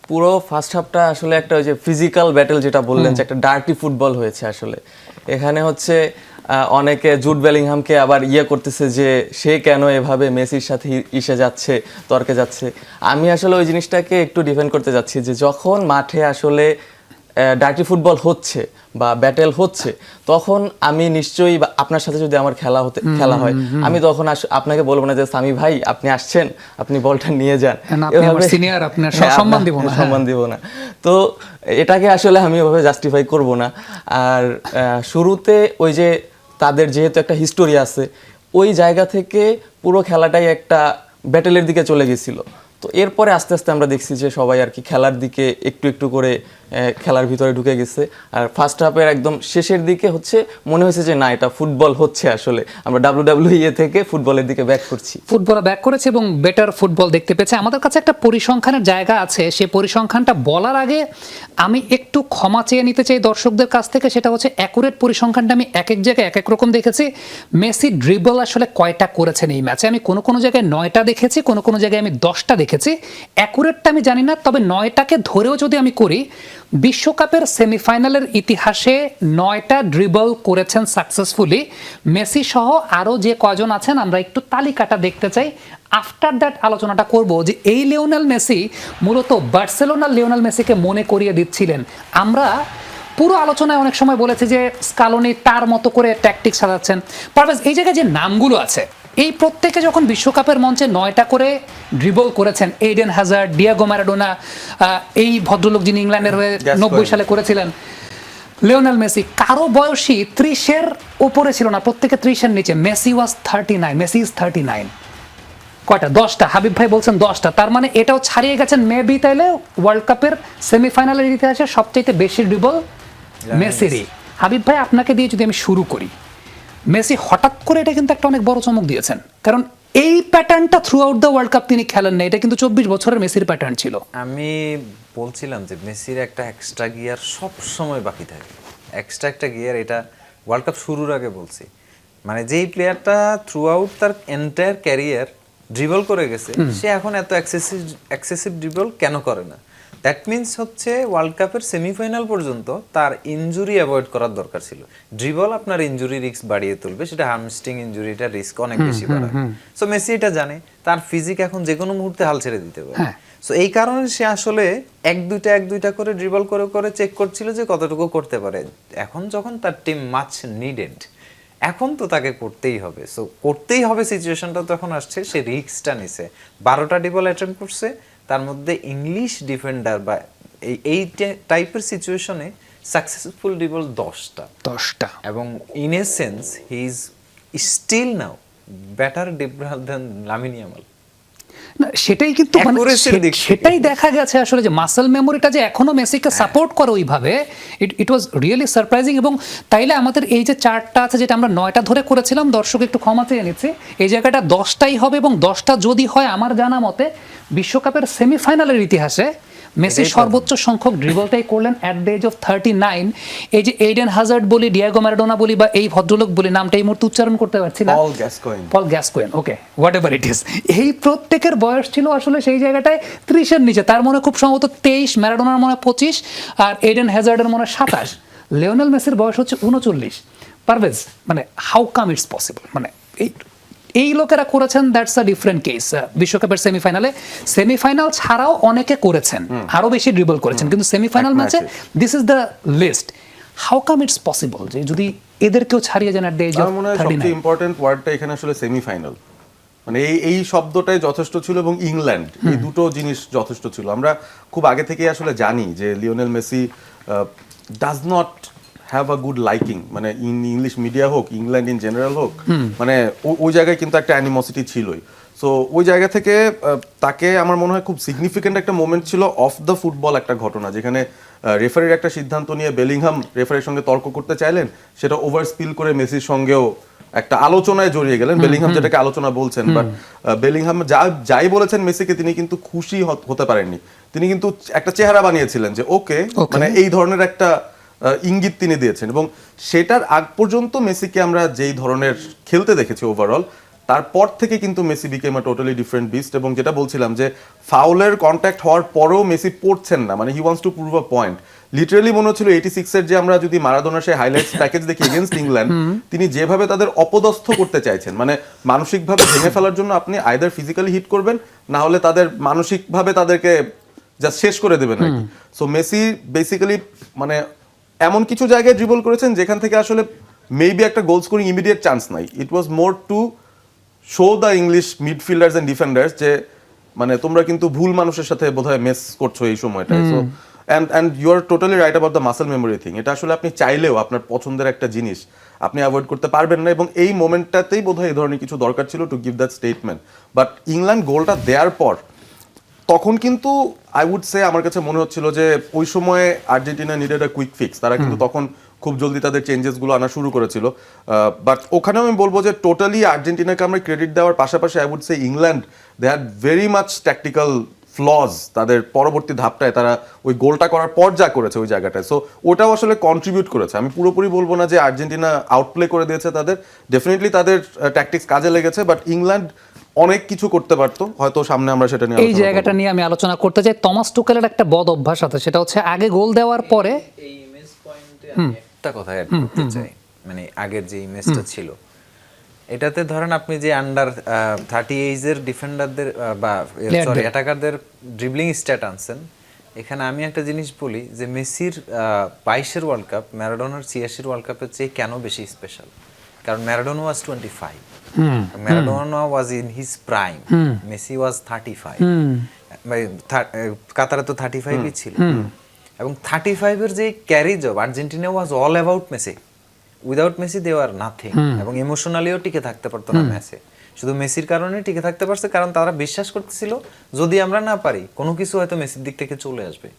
পুরো ফার্স্ট হাফটা আসলে একটা ওই যে ফিজিক্যাল ব্যাটেল যেটা বললেন, যে একটা ডার্টি ফুটবল হয়েছে আসলে। এখানে হচ্ছে অনেকে জুড বেলিংহামকে আবার করতেছে যে সে কেন এভাবে মেসির সাথে যাচ্ছে, তর্কে যাচ্ছে। আমি আসলে ওই জিনিসটাকে একটু ডিফেন্ড করতে যাচ্ছি, যে যখন মাঠে আসলে ডার্টি ফুটবল হচ্ছে বা ব্যাটেল হচ্ছে, তখন আমি নিশ্চয়ই আপনার সাথে যদি আমার খেলা হয়, আমি তখন আপনাকে বলবো না যে সামি ভাই আপনি আসছেন, আপনি বলটা নিয়ে যান, সিনিয়র, আপনার সম্মান দিব না। তো এটাকে আসলে আমি ওভাবে জাস্টিফাই করব না। আর শুরুতে ওই যে তাদের যেহেতু একটা হিস্টোরি আছে, ওই জায়গা থেকে পুরো খেলাটাই একটা ব্যাটেলের দিকে চলে গেছিল। তো এরপরে আস্তে আস্তে আমরা দেখছি যে সবাই আর কি খেলার দিকে একটু একটু করে খেলার ভিতরে ঢুকে গেছে। আর ফার্স্ট হাফের একদম শেষের দিকে হচ্ছে মনে হয়েছে যে না, এটা ফুটবল হচ্ছে, আসলে আমরা WWE থেকে ফুটবলের দিকে ব্যাক করছি, ফুটবল ব্যাক করেছে এবং বেটার ফুটবল দেখতে পেয়েছে। আমাদের কাছে একটা পরিসংখ্যানের জায়গা আছে, সেই পরিসংখ্যানটা বলার আগে আমি একটু ক্ষমা চেয়ে নিতে চাই দর্শকদের কাছ থেকে। সেটা হচ্ছে অ্যাকুরেট পরিসংখ্যানটা আমি এক এক জায়গায় এক এক রকম দেখেছি। মেসি ড্রিবল আসলে কয়টা করেছেন এই ম্যাচে, আমি কোনো জায়গায় 9টা দেখেছি, কোনো জায়গায় আমি 10টা দেখেছি। অ্যাকুরেটটা আমি জানি না, তবে 9টাকে ধরেও যদি আমি করি, বিশ্বকাপের সেমিফাইনালের ইতিহাসে 9টা ড্রিবল করেছেন সাকসেসফুলি মেসি সহ। আরও যে কজন আছেন আমরা একটু তালিকাটা দেখতে চাই, আফটার দ্যাট আলোচনাটা করব যে এই লিওনেল মেসি মূলত বার্সেলোনার লিওনেল মেসিকে মনে করিয়ে দিচ্ছিলেন। আমরা পুরো আলোচনায় অনেক সময় বলেছি যে স্কালোনি তার মতো করে ট্যাকটিক্স সাজাচ্ছেন। পারভেজ, এই জায়গায় যে নামগুলো আছে এই প্রত্যেকে যখন বিশ্বকাপের মঞ্চে 9টা করে ড্রিবল করেছেন, এইডেন হ্যাজার্ড, ডিয়াগো ম্যারাডোনা, এই ভদ্রলোক যিনি ইংল্যান্ডের হয়ে 90 সালে করেছিলেন, লিওনেল মেসি, কারো বয়সী 30-এর উপরে ছিল না, প্রত্যেকে 30-এর নিচে। Messi was 39, Messi is 39। কয়টা? 10টা। হাবিব ভাই বলছেন 10টা, তার মানে এটাও ছাড়িয়ে গেছেন মেবি তাইলে ওয়ার্ল্ড কাপের সেমিফাইনালের ইতিহাসে সবচাইতে বেশি ড্রিবল মেসিরই। হাবিব ভাই, আপনাকে দিয়ে যদি আমি শুরু করি, মেসি হঠাৎ করে এটা কিন্তু একটা অনেক বড় চমক দিয়েছেন, কারণ এই প্যাটার্নটা through out the world cup তিনি খেলেন না, এটা কিন্তু 24 বছরের মেসির প্যাটার্ন ছিল। আমি বলছিলাম যে মেসির একটা এক্সট্রা গিয়ার সব সময় বাকি থাকে, এক্সট্রা একটা গিয়ার, এটা ওয়ার্ল্ড কাপ শুরুর আগে বলছি। মানে যেই প্লেয়ারটা থ্রু আউট তার এন্টায়ার ক্যারিয়ার ড্রিবল করে গেছে, সে এখন এত এক্সেসিভ ড্রিবল কেন করে না? দ্যাট মিনস হচ্ছে ওয়ার্ল্ড কাপের সেমিফাইনাল পর্যন্ত তার ইনজুরি অ্যাভয়েড করার দরকার ছিল। ড্রিবল আপনার ইনজুরি রিস্ক বাড়িয়ে তুলবে, সেটা হামস্ট্রিং ইনজুরিটার রিস্ক অনেক বেশি বাড়ায়। সো মেসি এটা জানে, তার ফিজিক এখন যে কোনো মুহূর্তে হাল ছেড়ে দিতে পারে। সো এই কারণে সে আসলে এক দুইটা করে ড্রিবল করে করে চেক করছিল যে কতটুকু করতে পারে। এখন যখন তার টিম মাচ নিডেড, এখন তো তাকে করতেই হবে। সো করতেই হবে সিচুয়েশনটা তখন আসছে, সে রিস্কটা নিছে। 12টা ড্রিবল অ্যাটেম্প করছে, তার মধ্যে ইংলিশ ডিফেন্ডার বা এই টাইপের সিচুয়েশনে সাকসেসফুল ড্রিবল 10টা। এবং in a sense he is still now better dribbler than Lamine Yamal. না, সেটাই কিন্তু মানে সেটাই দেখা গেছে আসলে, যে মাসল মেমোরিটা যে এখনো মেসিকে সাপোর্ট করে ওইভাবে, ইট ওয়াজ রিয়েলি সারপ্রাইজিং। এবং তাইলে আমাদের এই যে চার্টটা আছে, যেটা আমরা 9টা ধরে করেছিলাম, দর্শক একটু ক্ষমা চেয়ে নিচ্ছে, এই জায়গাটা 10টাই হবে। এবং 10টা যদি হয়, আমার জানা মতে বিশ্বকাপের সেমিফাইনালের ইতিহাসে মেসি সর্বোচ্চ সংখ্যক ড্রিবলটাই করলেন অ্যাট দ্য এজ অফ 39। এই যে এইডেন হ্যাজার্ড বলি, ডিয়াগো ম্যারাডোনা বলি, বা এই ভদ্রলোক বলি, নামটা এই মুহূর্তে উচ্চারণ করতে পারছি না, পল গ্যাসকোয়েন, ওকে, হোয়াট এভার ইট ইজ, এই প্রত্যেকের বয়স ছিল আসলে সেই জায়গাটায় 30-এর নিচে। তার মনে খুব সম্ভবত 23, ম্যারাডোনার মনে 25, আর এইডেন হ্যাজার্ডের মনে 27। লিওনেল মেসির বয়স হচ্ছে 39। পারভেজ, মানে হাউ কাম ইটস পসিবল? মানে এই লোকেরা করেছেন, দ্যাটস আ ডিফারেন্ট কেস। বিশ্বকাপের সেমিফাইনাল ছাড়াও অনেকে করেছেন, আরো বেশি ড্রিবল করেছেন, কিন্তু সেমিফাইনাল ম্যাচে this is the list. How come it's possible যে যদি এদেরকেও ছাড়িয়ে যান এট দ্য এজ অফ 39? সবচেয়ে ইম্পর্টেন্ট ওয়ার্ডটা এখানে আসলে সেমিফাইনাল, মানে এই শব্দটাই যথেষ্ট ছিল, এবং ইংল্যান্ড, এই দুটো জিনিস যথেষ্ট ছিল। আমরা খুব আগে থেকেই আসলে জানি যে Lionel Messi does not have a good liking, মানে ইংলিশ মিডিয়া হোক, ইংল্যান্ড ইন জেনারেল হোক, মানে ওই জায়গায় কিন্তু একটা অ্যানিমোসিটি ছিলই। সো ওই জায়গা থেকে তাকে আমার মনে হয় খুব সিগনিফিকেন্ট একটা মোমেন্ট ছিল অফ দ্য ফুটবল, একটা ঘটনা যেখানে রেফারির একটা সিদ্ধান্ত নিয়ে বেলিংহাম রেফারির সঙ্গে তর্ক করতে চাইলেন, সেটা ওভার স্পিল করে মেসির সঙ্গেও একটা আলোচনায় জড়িয়ে গেলেন। বেলিংহাম যেটাকে আলোচনা বলছেন, বাট বেলিংহাম যাই বলেছেন মেসিকে, তিনি কিন্তু খুশি হতে পারেননি। তিনি কিন্তু একটা চেহারা বানিয়েছিলেন যে ওকে, মানে এই ধরনের একটা ইঙ্গিত তিনি দিয়েছেন। এবং সেটার আগ পর্যন্ত মেসিকে আমরা যেই ধরনের খেলতে দেখেছি ওভারঅল, তারপর থেকে কিন্তু Messi became a totally different beast. এবং যেটা বলছিলাম যে ফাউলের কন্ট্যাক্ট হওয়ার পরেও মেসি পড়ছেন না, মানে he wants to prove a point. Literally মনে হচ্ছিল 86-এর যে আমরা যদি মারাদোনার সেই হাইলাইটস প্যাকেজ দেখি এগেইনস্ট ইংল্যান্ড, তিনি যেভাবে তাদের অপদস্থ করতে চাইছেন, মানে মানসিকভাবে ভেঙে ফেলার জন্য আপনি আইদার ফিজিক্যালি হিট করবেন, না হলে তাদের মানসিকভাবে তাদেরকে জাস্ট শেষ করে দেবেন আর কি। সো মেসি বেসিক্যালি মানে এমন কিছু জায়গায় ড্রিবল করেছেন যেখান থেকে আসলে মেবি একটা গোল স্কোরিং ইমিডিয়েট চান্স নাই। It was more to show the English midfielders and defenders যে মানে তোমরা কিন্তু ভুল মানুষের সাথে বোধহয় মেস করছো এই সময়টায়। So and you are totally right about the muscle memory thing. এটা আসলে আপনি চাইলেও আপনার পছন্দের একটা জিনিস আপনি অ্যাভয়েড করতে পারবেন না, এবং এই মোমেন্টটাতেই বোধহয় এই ধরনের কিছু দরকার ছিল to give that statement. But England গোলটা দেওয়ার পর তখন কিন্তু আই উড সে আমার কাছে মনে হচ্ছিল যে ওই সময়ে আর্জেন্টিনা নিডেড আ কুইক ফিক্স। তারা কিন্তু তখন খুব জলদি তাদের চেঞ্জেসগুলো আনা শুরু করেছিল। বাট ওখানেও আমি বলবো যে টোটালি আর্জেন্টিনাকে আমরা ক্রেডিট দেওয়ার পাশাপাশি I would say England they had very much tactical flaws তাদের পরবর্তী ধাপটায়, তারা ওই গোলটা করার পর যা করেছে ওই জায়গাটায়। সো ওটাও আসলে কন্ট্রিবিউট করেছে। আমি পুরোপুরি বলবো না যে আর্জেন্টিনা আউটপ্লে করে দিয়েছে তাদের, ডেফিনেটলি তাদের ট্যাকটিক্স কাজে লেগেছে, বাট ইংল্যান্ড অনেক কিছু করতে পারতো, হয়তো সামনে আমরা সেটা নিয়ে এই জায়গাটা নিয়ে আমি আলোচনা করতে চাই। টমাস টুকেলের একটা বদ অভ্যাস আছে, সেটা হচ্ছে আগে গোল দেওয়ার পরে এই ইমেজ পয়েন্টে আমি একটা কথা অ্যাড করতে চাই। মানে আগের যে ইমেজটা ছিল, এটাতে ধরেন আপনি যে আন্ডার 38 এর ডিফেন্ডারদের বা সরি অ্যাটাকারদের ড্রিবলিং স্ট্যাট আনছেন, এখানে আমি একটা জিনিস বলি যে মেসির 22-এর ওয়ার্ল্ড কাপ ম্যারাডোনার 86-এর ওয়ার্ল্ড কাপের চেয়ে কেন বেশি স্পেশাল। কারণ Maradona was 25, Maradona was in his prime, Messi was 35, কাতারে তো 35ই ছিল, এবং 35 এর যে carry job Argentina was all about Messi, without Messi they are nothing, এবং ইমোশনালিও টিকে থাকতে পারতো না ম্যাচে, শুধু মেসির কারণে টিকে থাকতে পারছে, কারণ তারা বিশ্বাস করতেছিল যদি আমরা না পারি কোনো কিছু হয়তো মেসির দিক থেকে চলে আসবে।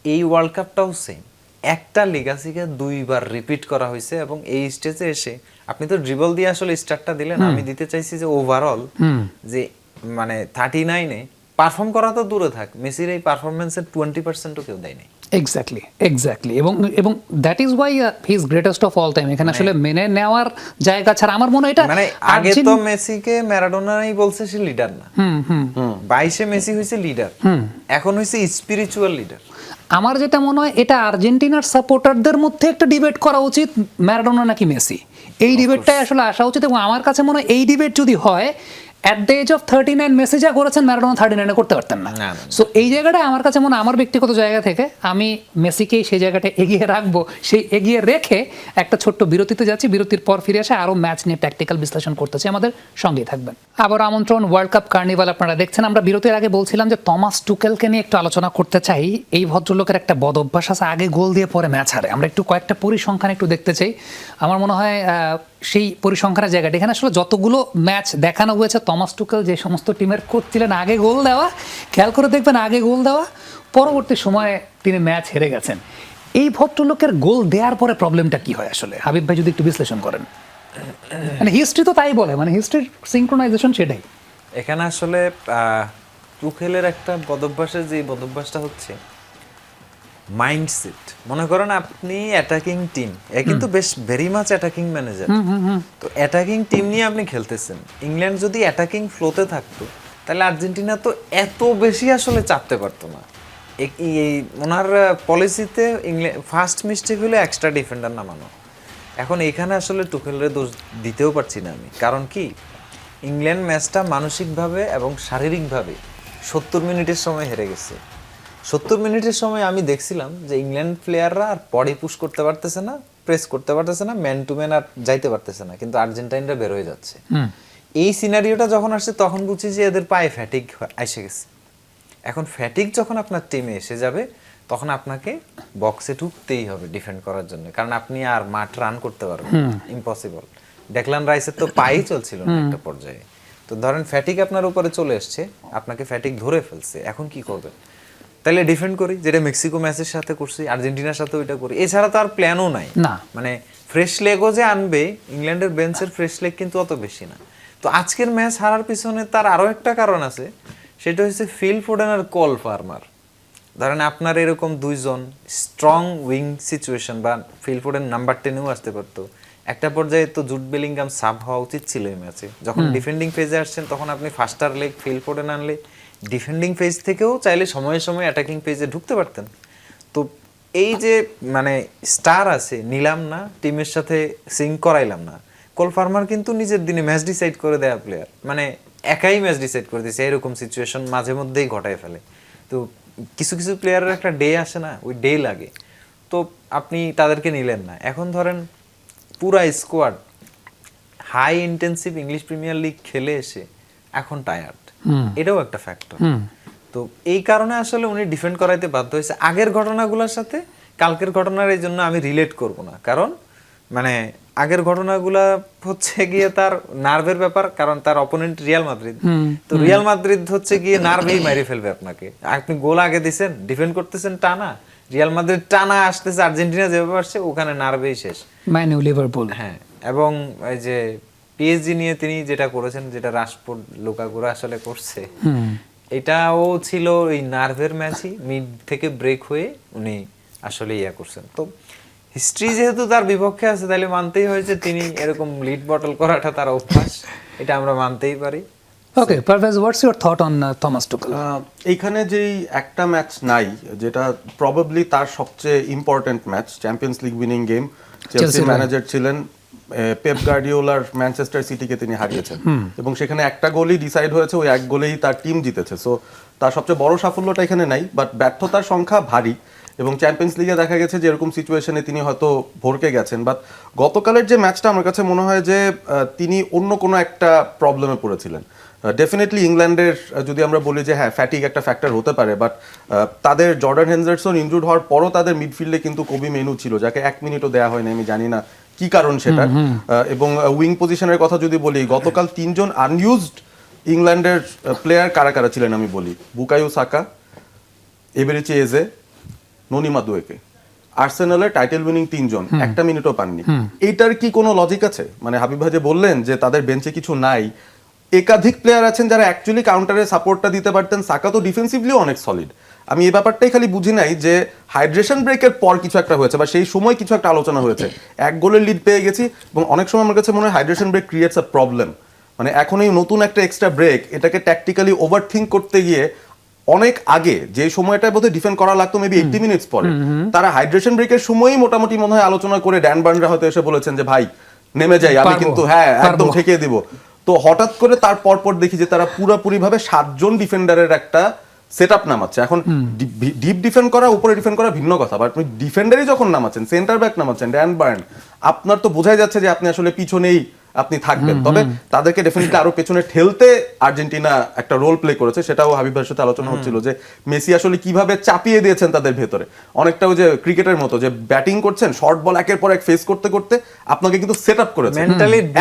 এই ওয়ার্ল্ড কাপটাও সেম, একটা লিগাসিকে 2 বার রিপিট করা হয়েছে, এবং এই স্টেজে এসে আপনি তো ড্রিবল দিয়ে আসলে স্টার্টটা দিলেন, আমি দিতে চাইছি যে ওভারঅল যে মানে 39-এ পারফর্ম করা তো দূরে থাক, মেসির এই পারফরমেন্সের 20%ও কেউ দেয়নি। এক্স্যাক্টলি এবং that is why he is greatest of all time. এখানে আসলে মেনে নেওয়ার জায়গা ছাড়া আমার মনে হয় এটা মানে আগে তো মেসিকে ম্যারাডোনাই বলছে সে লিডার না, 22-এ মেসি হইছে লিডার, এখন হইছে স্পিরিচুয়াল লিডার। আমার যেটা মনে হয় এটা আর্জেন্টিনার সাপোর্টারদের মধ্যে একটা ডিবেট করা উচিত, ম্যারাডোনা নাকি মেসি, এই ডিবেটটাই আসলে আসা উচিত। এবং আমার কাছে মনে হয় এই ডিবেট যদি হয় at the age of 39 Messi যা করেছেন ম্যারাডোনা 39-এ করতে পারতেন না। সো এই জায়গাটায় আমার কাছে মনে হয় আমার ব্যক্তিগত জায়গা থেকে আমি মেসিকেই সেই জায়গাটা এগিয়ে রাখবো, সেই এগিয়ে রেখে একটা ছোট্ট বিরতিতে যাচ্ছি, বিরতির পর ফিরে আসে আরও ম্যাচ নিয়ে ট্যাকটিক্যাল বিশ্লেষণ করতেছি, আমাদের সঙ্গেই থাকবেন। আবার আমন্ত্রণ, ওয়ার্ল্ড কাপ কার্নিভাল আপনারা দেখছেন। আমরা বিরতির আগে বলছিলাম যে টমাস টুকেলকে নিয়ে একটু আলোচনা করতে চাই। এই ভদ্রলোকের একটা বদ অভ্যাস আছে, আগে গোল দিয়ে পরে ম্যাচ হারে। আমরা একটু কয়েকটা পরিসংখ্যান একটু দেখতে চাই। আমার মনে হয় সেই পরিসংখ্যানের জায়গাটা এখানে আসলে যতগুলো ম্যাচ দেখানো হয়েছে টমাস টুকেল যে সমস্ত টিমের কোচ ছিলেন, আগে গোল দেওয়া, খেয়াল করে দেখবেন আগে গোল দেওয়া, পরবর্তী সময়ে তিনি ম্যাচ হেরে গেছেন। এই ভদ্রলোকের গোল দেওয়ার পরে প্রবলেমটা কি হয় আসলে, হাবিব ভাই যদি একটু বিশ্লেষণ করেন। মানে হিস্ট্রি তো তাই বলে, মানে হিস্ট্রির সিনক্রোনাইজেশন সেটাই। এখানে আসলে টুকেলের একটা বদভ্যাসের যে বদভ্যাসটা হচ্ছে মাইন্ডসেট। মনে করেন আপনি অ্যাটাকিং টিম, এ কিন্তু বেশ ভেরি মাচ অ্যাটাকিং ম্যানেজার, তো অ্যাটাকিং টিম নিয়ে আপনি খেলতেছেন। ইংল্যান্ড যদি অ্যাটাকিং ফ্লোতে থাকতো তাহলে আর্জেন্টিনা তো এত বেশি আসলে চাপতে পারতো না। এই ওনার পলিসিতে ইংল্যান্ড ফার্স্ট মিস্টেক হলে এক্সট্রা ডিফেন্ডার নামানো। এখন এখানে আসলে টুকেলের দোষ দিতেও পারছি না আমি, কারণ কি ইংল্যান্ড ম্যাচটা মানসিকভাবে এবং শারীরিকভাবে 70 মিনিটের সময় হেরে গেছে। 70 মিনিটের সময় আমি দেখছিলাম যে ইংল্যান্ড প্লেয়াররা আর বডি পুশ করতে পারতেছে না, প্রেস করতে পারতেছে না, ম্যান টু ম্যান আর যাইতে পারতেছে না, কিন্তু আর্জেন্টাইনরা বের হয়ে যাচ্ছে। এই সিনারিওটা যখন আসছে তখন বুঝছি যে এদের পায়ে ফ্যাটিক এসে গেছে। এখন ফ্যাটিক যখন আপনার টিমে এসে যাবে তখন আপনাকে বক্সে ঢুকতেই হবে ডিফেন্ড করার জন্য, কারণ আপনি আর মাঠ রান করতে পারবেন না, ইম্পসিবল। ডেকলান রাইসের তো পায়েই চলছিল না একটা পর্যায়ে। তো ধরেন ফ্যাটিক আপনার উপরে চলে এসছে, আপনাকে ফ্যাটিক ধরে ফেলছে, এখন কি করবেন? তাহলে ডিফেন্ড করি, যেটা মেক্সিকো ম্যাচের সাথে করছি, আর্জেন্টিনার সাথে ওইটা করি, এছাড়া তো আর প্ল্যানও নাই না। মানে ফ্রেশ লেগও যে আনবে, ইংল্যান্ডের বেঞ্চের ফ্রেশ লেগ কিন্তু অত বেশি না। তো আজকের ম্যাচ হারার পিছনে তার আরো একটা কারণ আছে, সেটা হচ্ছে ফিল ফোডেন আর কোল ফার্মার। ধরেন আপনার এরকম দুইজন স্ট্রং উইং সিচুয়েশন, বা ফিল ফোডেন নাম্বার 10-এও আসতে পারতো। একটা পর্যায়ে তো জুড বেলিংহাম সাব হওয়া উচিত ছিল এই ম্যাচে। যখন ডিফেন্ডিং ফেজে আসছেন তখন আপনি ফাস্টার লেগ ফিল ফোডেন আনলে ডিফেন্ডিং ফেজ থেকেও চাইলে সময়ে সময়ে অ্যাটাকিং ফেজে ঢুকতে পারতেন। তো এই যে মানে স্টার আছে, নিলাম না, টিমের সাথে সিঙ্ক করাইলাম না। কোল ফার্মার কিন্তু নিজের দিনে ম্যাচ ডিসাইড করে দেয়া প্লেয়ার, মানে একাই ম্যাচ ডিসাইড করে দিয়েছে, এরকম সিচুয়েশন মাঝে মধ্যেই ঘটায় ফেলে। তো কিছু কিছু প্লেয়ারের একটা ডে আসে না, ওই ডে লাগে, তো আপনি তাদেরকে নিলেন না। এখন ধরেন পুরা squad high intensive English Premier League খেলে এসে এখন টায়ার্ড, এটাও একটা ফ্যাক্টর। তো এই কারণে আসলে উনি ডিফেন্ড করাইতে বাধ্য হয়েছে। আগের ঘটনাগুলোর সাথে কালকের ঘটনার এই জন্য আমি রিলেট করব না, কারণ মানে আগের ঘটনাগুলা হচ্ছে গিয়ে তার নার্ভের ব্যাপার, কারণ তার অপোনেন্ট রিয়াল মাদ্রিদ। তো রিয়াল মাদ্রিদ হচ্ছে গিয়ে নার্ভেই মারি ফেলবে আপনাকে। আপনি গোল আগে দিছেন, ডিফেন্ড করতেছেন টানা, রিয়াল মাদ্রিদ টানা আসতেছে, আর্জেন্টিনা যেভাবে আসছে ওখানে নার্ভেই শেষ। Man U, Liverpool. হ্যাঁ, এবং এই যে পিএসজি নিয়ে তিনি যেটা করেছেন, যেটা রাশফোর্ড লুকাকুরা আসলে করছে, এটাও ছিল এই নার্ভের ম্যাচই, মিড থেকে ব্রেক হয়ে উনি আসলে ইয়া করছেন। তো হিস্ট্রি যেহেতু তার বিপক্ষে আছে, তাহলে মানতেই হয়েছে তিনি এরকম লিড বটল করাটা তার অভ্যাস, এটা আমরা মানতেই পারি। Okay, Parvez, what's your thought on Thomas Tuchel? এইখানে যেই একটা ম্যাচ নাই, যেটা প্রবাবলি তার সবচেয়ে important match, champions league winning game, Chelsea manager ছিলেন পেপ গার্ডিওলার ম্যানচেস্টার সিটিকে তিনি হারিয়েছেন, এবং সেখানে একটা গোলই ডিসাইড হয়েছে, ওই এক গোলেই তার টিম জিতেছে। সো তার সবচেয়ে বড় সাফল্যটা এখানে নাই, বাট ব্যর্থতার সংখ্যা ভারী। এবং চ্যাম্পিয়ন্স লিগে দেখা গেছে যে এরকম সিচুয়েশনে তিনি হয়তো ভরকে গেছেন, বাট গতকালের যে ম্যাচটা আমার কাছে মনে হয় যে তিনি অন্য কোনো একটা প্রবলেমে পড়েছিলেন। ডেফিনেটলি ইংল্যান্ডের যদি আমরা বলি যে হ্যাঁ ফ্যাটিক একটা ফ্যাক্টর হতে পারে, বাট তাদের জর্ডান হেন্ডারসন ইনজুর্ড হওয়ার পরও তাদের মিডফিল্ডে কিন্তু কবি মেনু ছিল, যাকে 1 মিনিটও দেওয়া হয়নি, আমি জানি না কি কারণ সেটা। এবং উইং পজিশনের কথা যদি বলি, গতকাল 3 জন আনইউজড ইংল্যান্ডের প্লেয়ার কারা কারা ছিলেন আমি বলি, বুকায়ো সাকা, এবেরেচি এজে, ননি মাদুয়েকে। আর্সেনালের টাইটেল উইনিং 3 জন 1 মিনিটও পাননি। এইটার কি কোনো লজিক আছে? মানে হাবিব ভাই যে বললেন যে তাদের বেঞ্চে কিছু নাই, একাধিক প্লেয়ার আছেন যারা অ্যাকচুয়ালি কাউন্টারে সাপোর্টটা দিতে পারতেন। সাকা তো ডিফেন্সিভলিও অনেক সলিড। আমি এই ব্যাপারটাই খালি বুঝি নাই যে হাইড্রেশন ব্রেকের পর কিছু একটা হয়েছে বা সেই সময় কিছু একটা আলোচনা হয়েছে, 1 গোলের লিড পেয়ে গেছি, এবং অনেক সময় আমার কাছে মনে হয় hydration break creates a problem. মানে এখন এই নতুন একটা এক্সট্রা ব্রেক, এটাকে ট্যাকটিক্যালি ওভারথিঙ্ক করতে গিয়ে অনেক আগে যে সময়টায় বোধহয় ডিফেন্ড করা লাগতো মেবি 80 মিনিটস পরে, তারা হাইড্রেশন ব্রেকের সময়ই মোটামুটি মনে হয় আলোচনা করে ড্যান বার্নরা হয়তো এসে বলেছেন যে ভাই নেমে যাই, আমি কিন্তু হ্যাঁ একদম ঠেকিয়ে দিব। তো হঠাৎ করে তার পরপর দেখি যে তারা পুরোপুরি ভাবে 7 জন ডিফেন্ডারের একটা সেটআপ নামাচ্ছে। এখন ডিপ ডিফেন্ড করা, উপরে ডিফেন্ড করা ভিন্ন কথা, বাট আপনি ডিফেন্ডারই যখন নামাচ্ছেন, সেন্টার ব্যাক নামাচ্ছেন, ড্যান বার্ন, আপনার তো বোঝাই যাচ্ছে যে আপনি আসলে পিছনেই আপনি থাকবেন। তবে তাদেরকে ডেফিনেটলি আরো পেছনে ঠেলতে আর্জেন্টিনা একটা রোল প্লে করেছে, সেটাও হাবিব ভাইয়ের সাথে আলোচনা হচ্ছিল যে মেসি আসলে কিভাবে চাপিয়ে দিয়েছেন তাদের ভেতরে। অনেকটা ওই যে ক্রিকেটের মতো যে ব্যাটিং করছেন, শর্ট বল একের পর এক ফেস করতে করতে আপনাকে কিন্তু সেট আপ করেছে,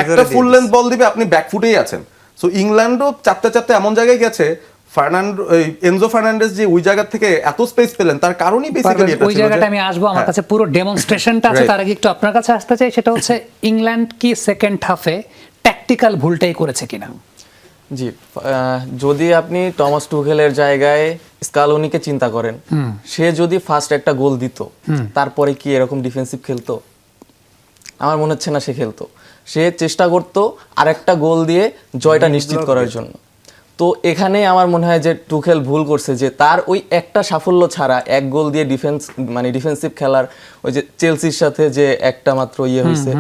একটা ফুল লেন্থ বল দিবে আপনি ব্যাকফুটেই আছেন। সো ইংল্যান্ডও চাপতে চাপতে এমন জায়গায় গেছে, এনজো ফার্নান্ডেজ যে ওই জায়গা থেকে এত স্পেস পেলেন তার কারণই বেসিক্যালি এটা ছিল। ওই জায়গাটা আমি আসবো, আমার কাছে পুরো ডেমনস্ট্রেশনটা আছে, তার আগে একটু আপনার কাছে আসতে চাই। সেটা হচ্ছে ইংল্যান্ড কি সেকেন্ড হাফে ট্যাকটিক্যাল ভুলটাই করেছে কিনা? জি, যদি আপনি টমাস টুহেলের জায়গায় স্কালোনিকে চিন্তা করেন, সে যদি ফার্স্ট একটা গোল দিত, তারপরে কি এরকম ডিফেন্সিভ খেলতো? আমার মনে হচ্ছে না সে খেলতো। সে চেষ্টা করতো আরেকটা গোল দিয়ে জয়টা নিশ্চিত করার জন্য। তো এখানে আমার মনে হয় যে টুখেল ভুল করছে, যে তার ওই একটা সাফল্য ছাড়া, 1 গোল দিয়ে ডিফেন্সিভ খেলার, ওই যে চেলসির সাথে যে একটা মাত্র ইয়ে হয়েছে,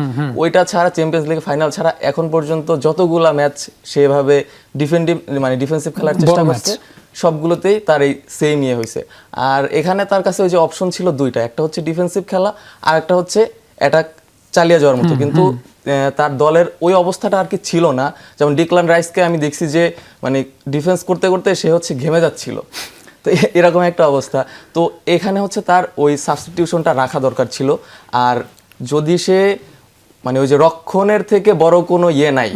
ওইটা ছাড়া, চ্যাম্পিয়ন্স লিগ ফাইনাল ছাড়া এখন পর্যন্ত যতগুলা ম্যাচ সেভাবে ডিফেন্সিভ খেলার চেষ্টা করছে, সবগুলোতেই তার এই সেম ইয়ে হয়েছে। আর এখানে তার কাছে ওই যে অপশন ছিল 2টা, একটা হচ্ছে ডিফেন্সিভ খেলা আর একটা হচ্ছে অ্যাটাক চালিয়ে যাওয়ার মতো, কিন্তু তার দলের ওই অবস্থাটা আর কি ছিল না। যেমন ডিক্লান রাইসকে আমি দেখছি যে ডিফেন্স করতে করতে সে হচ্ছে ঘেমে যাচ্ছিল, তো এরকম একটা অবস্থা। তো এখানে হচ্ছে তার ওই সাবস্টিটিউশনটা রাখা দরকার ছিল। আর যদি সে ওই যে রক্ষণের থেকে বড় কোনো ইয়ে নাই,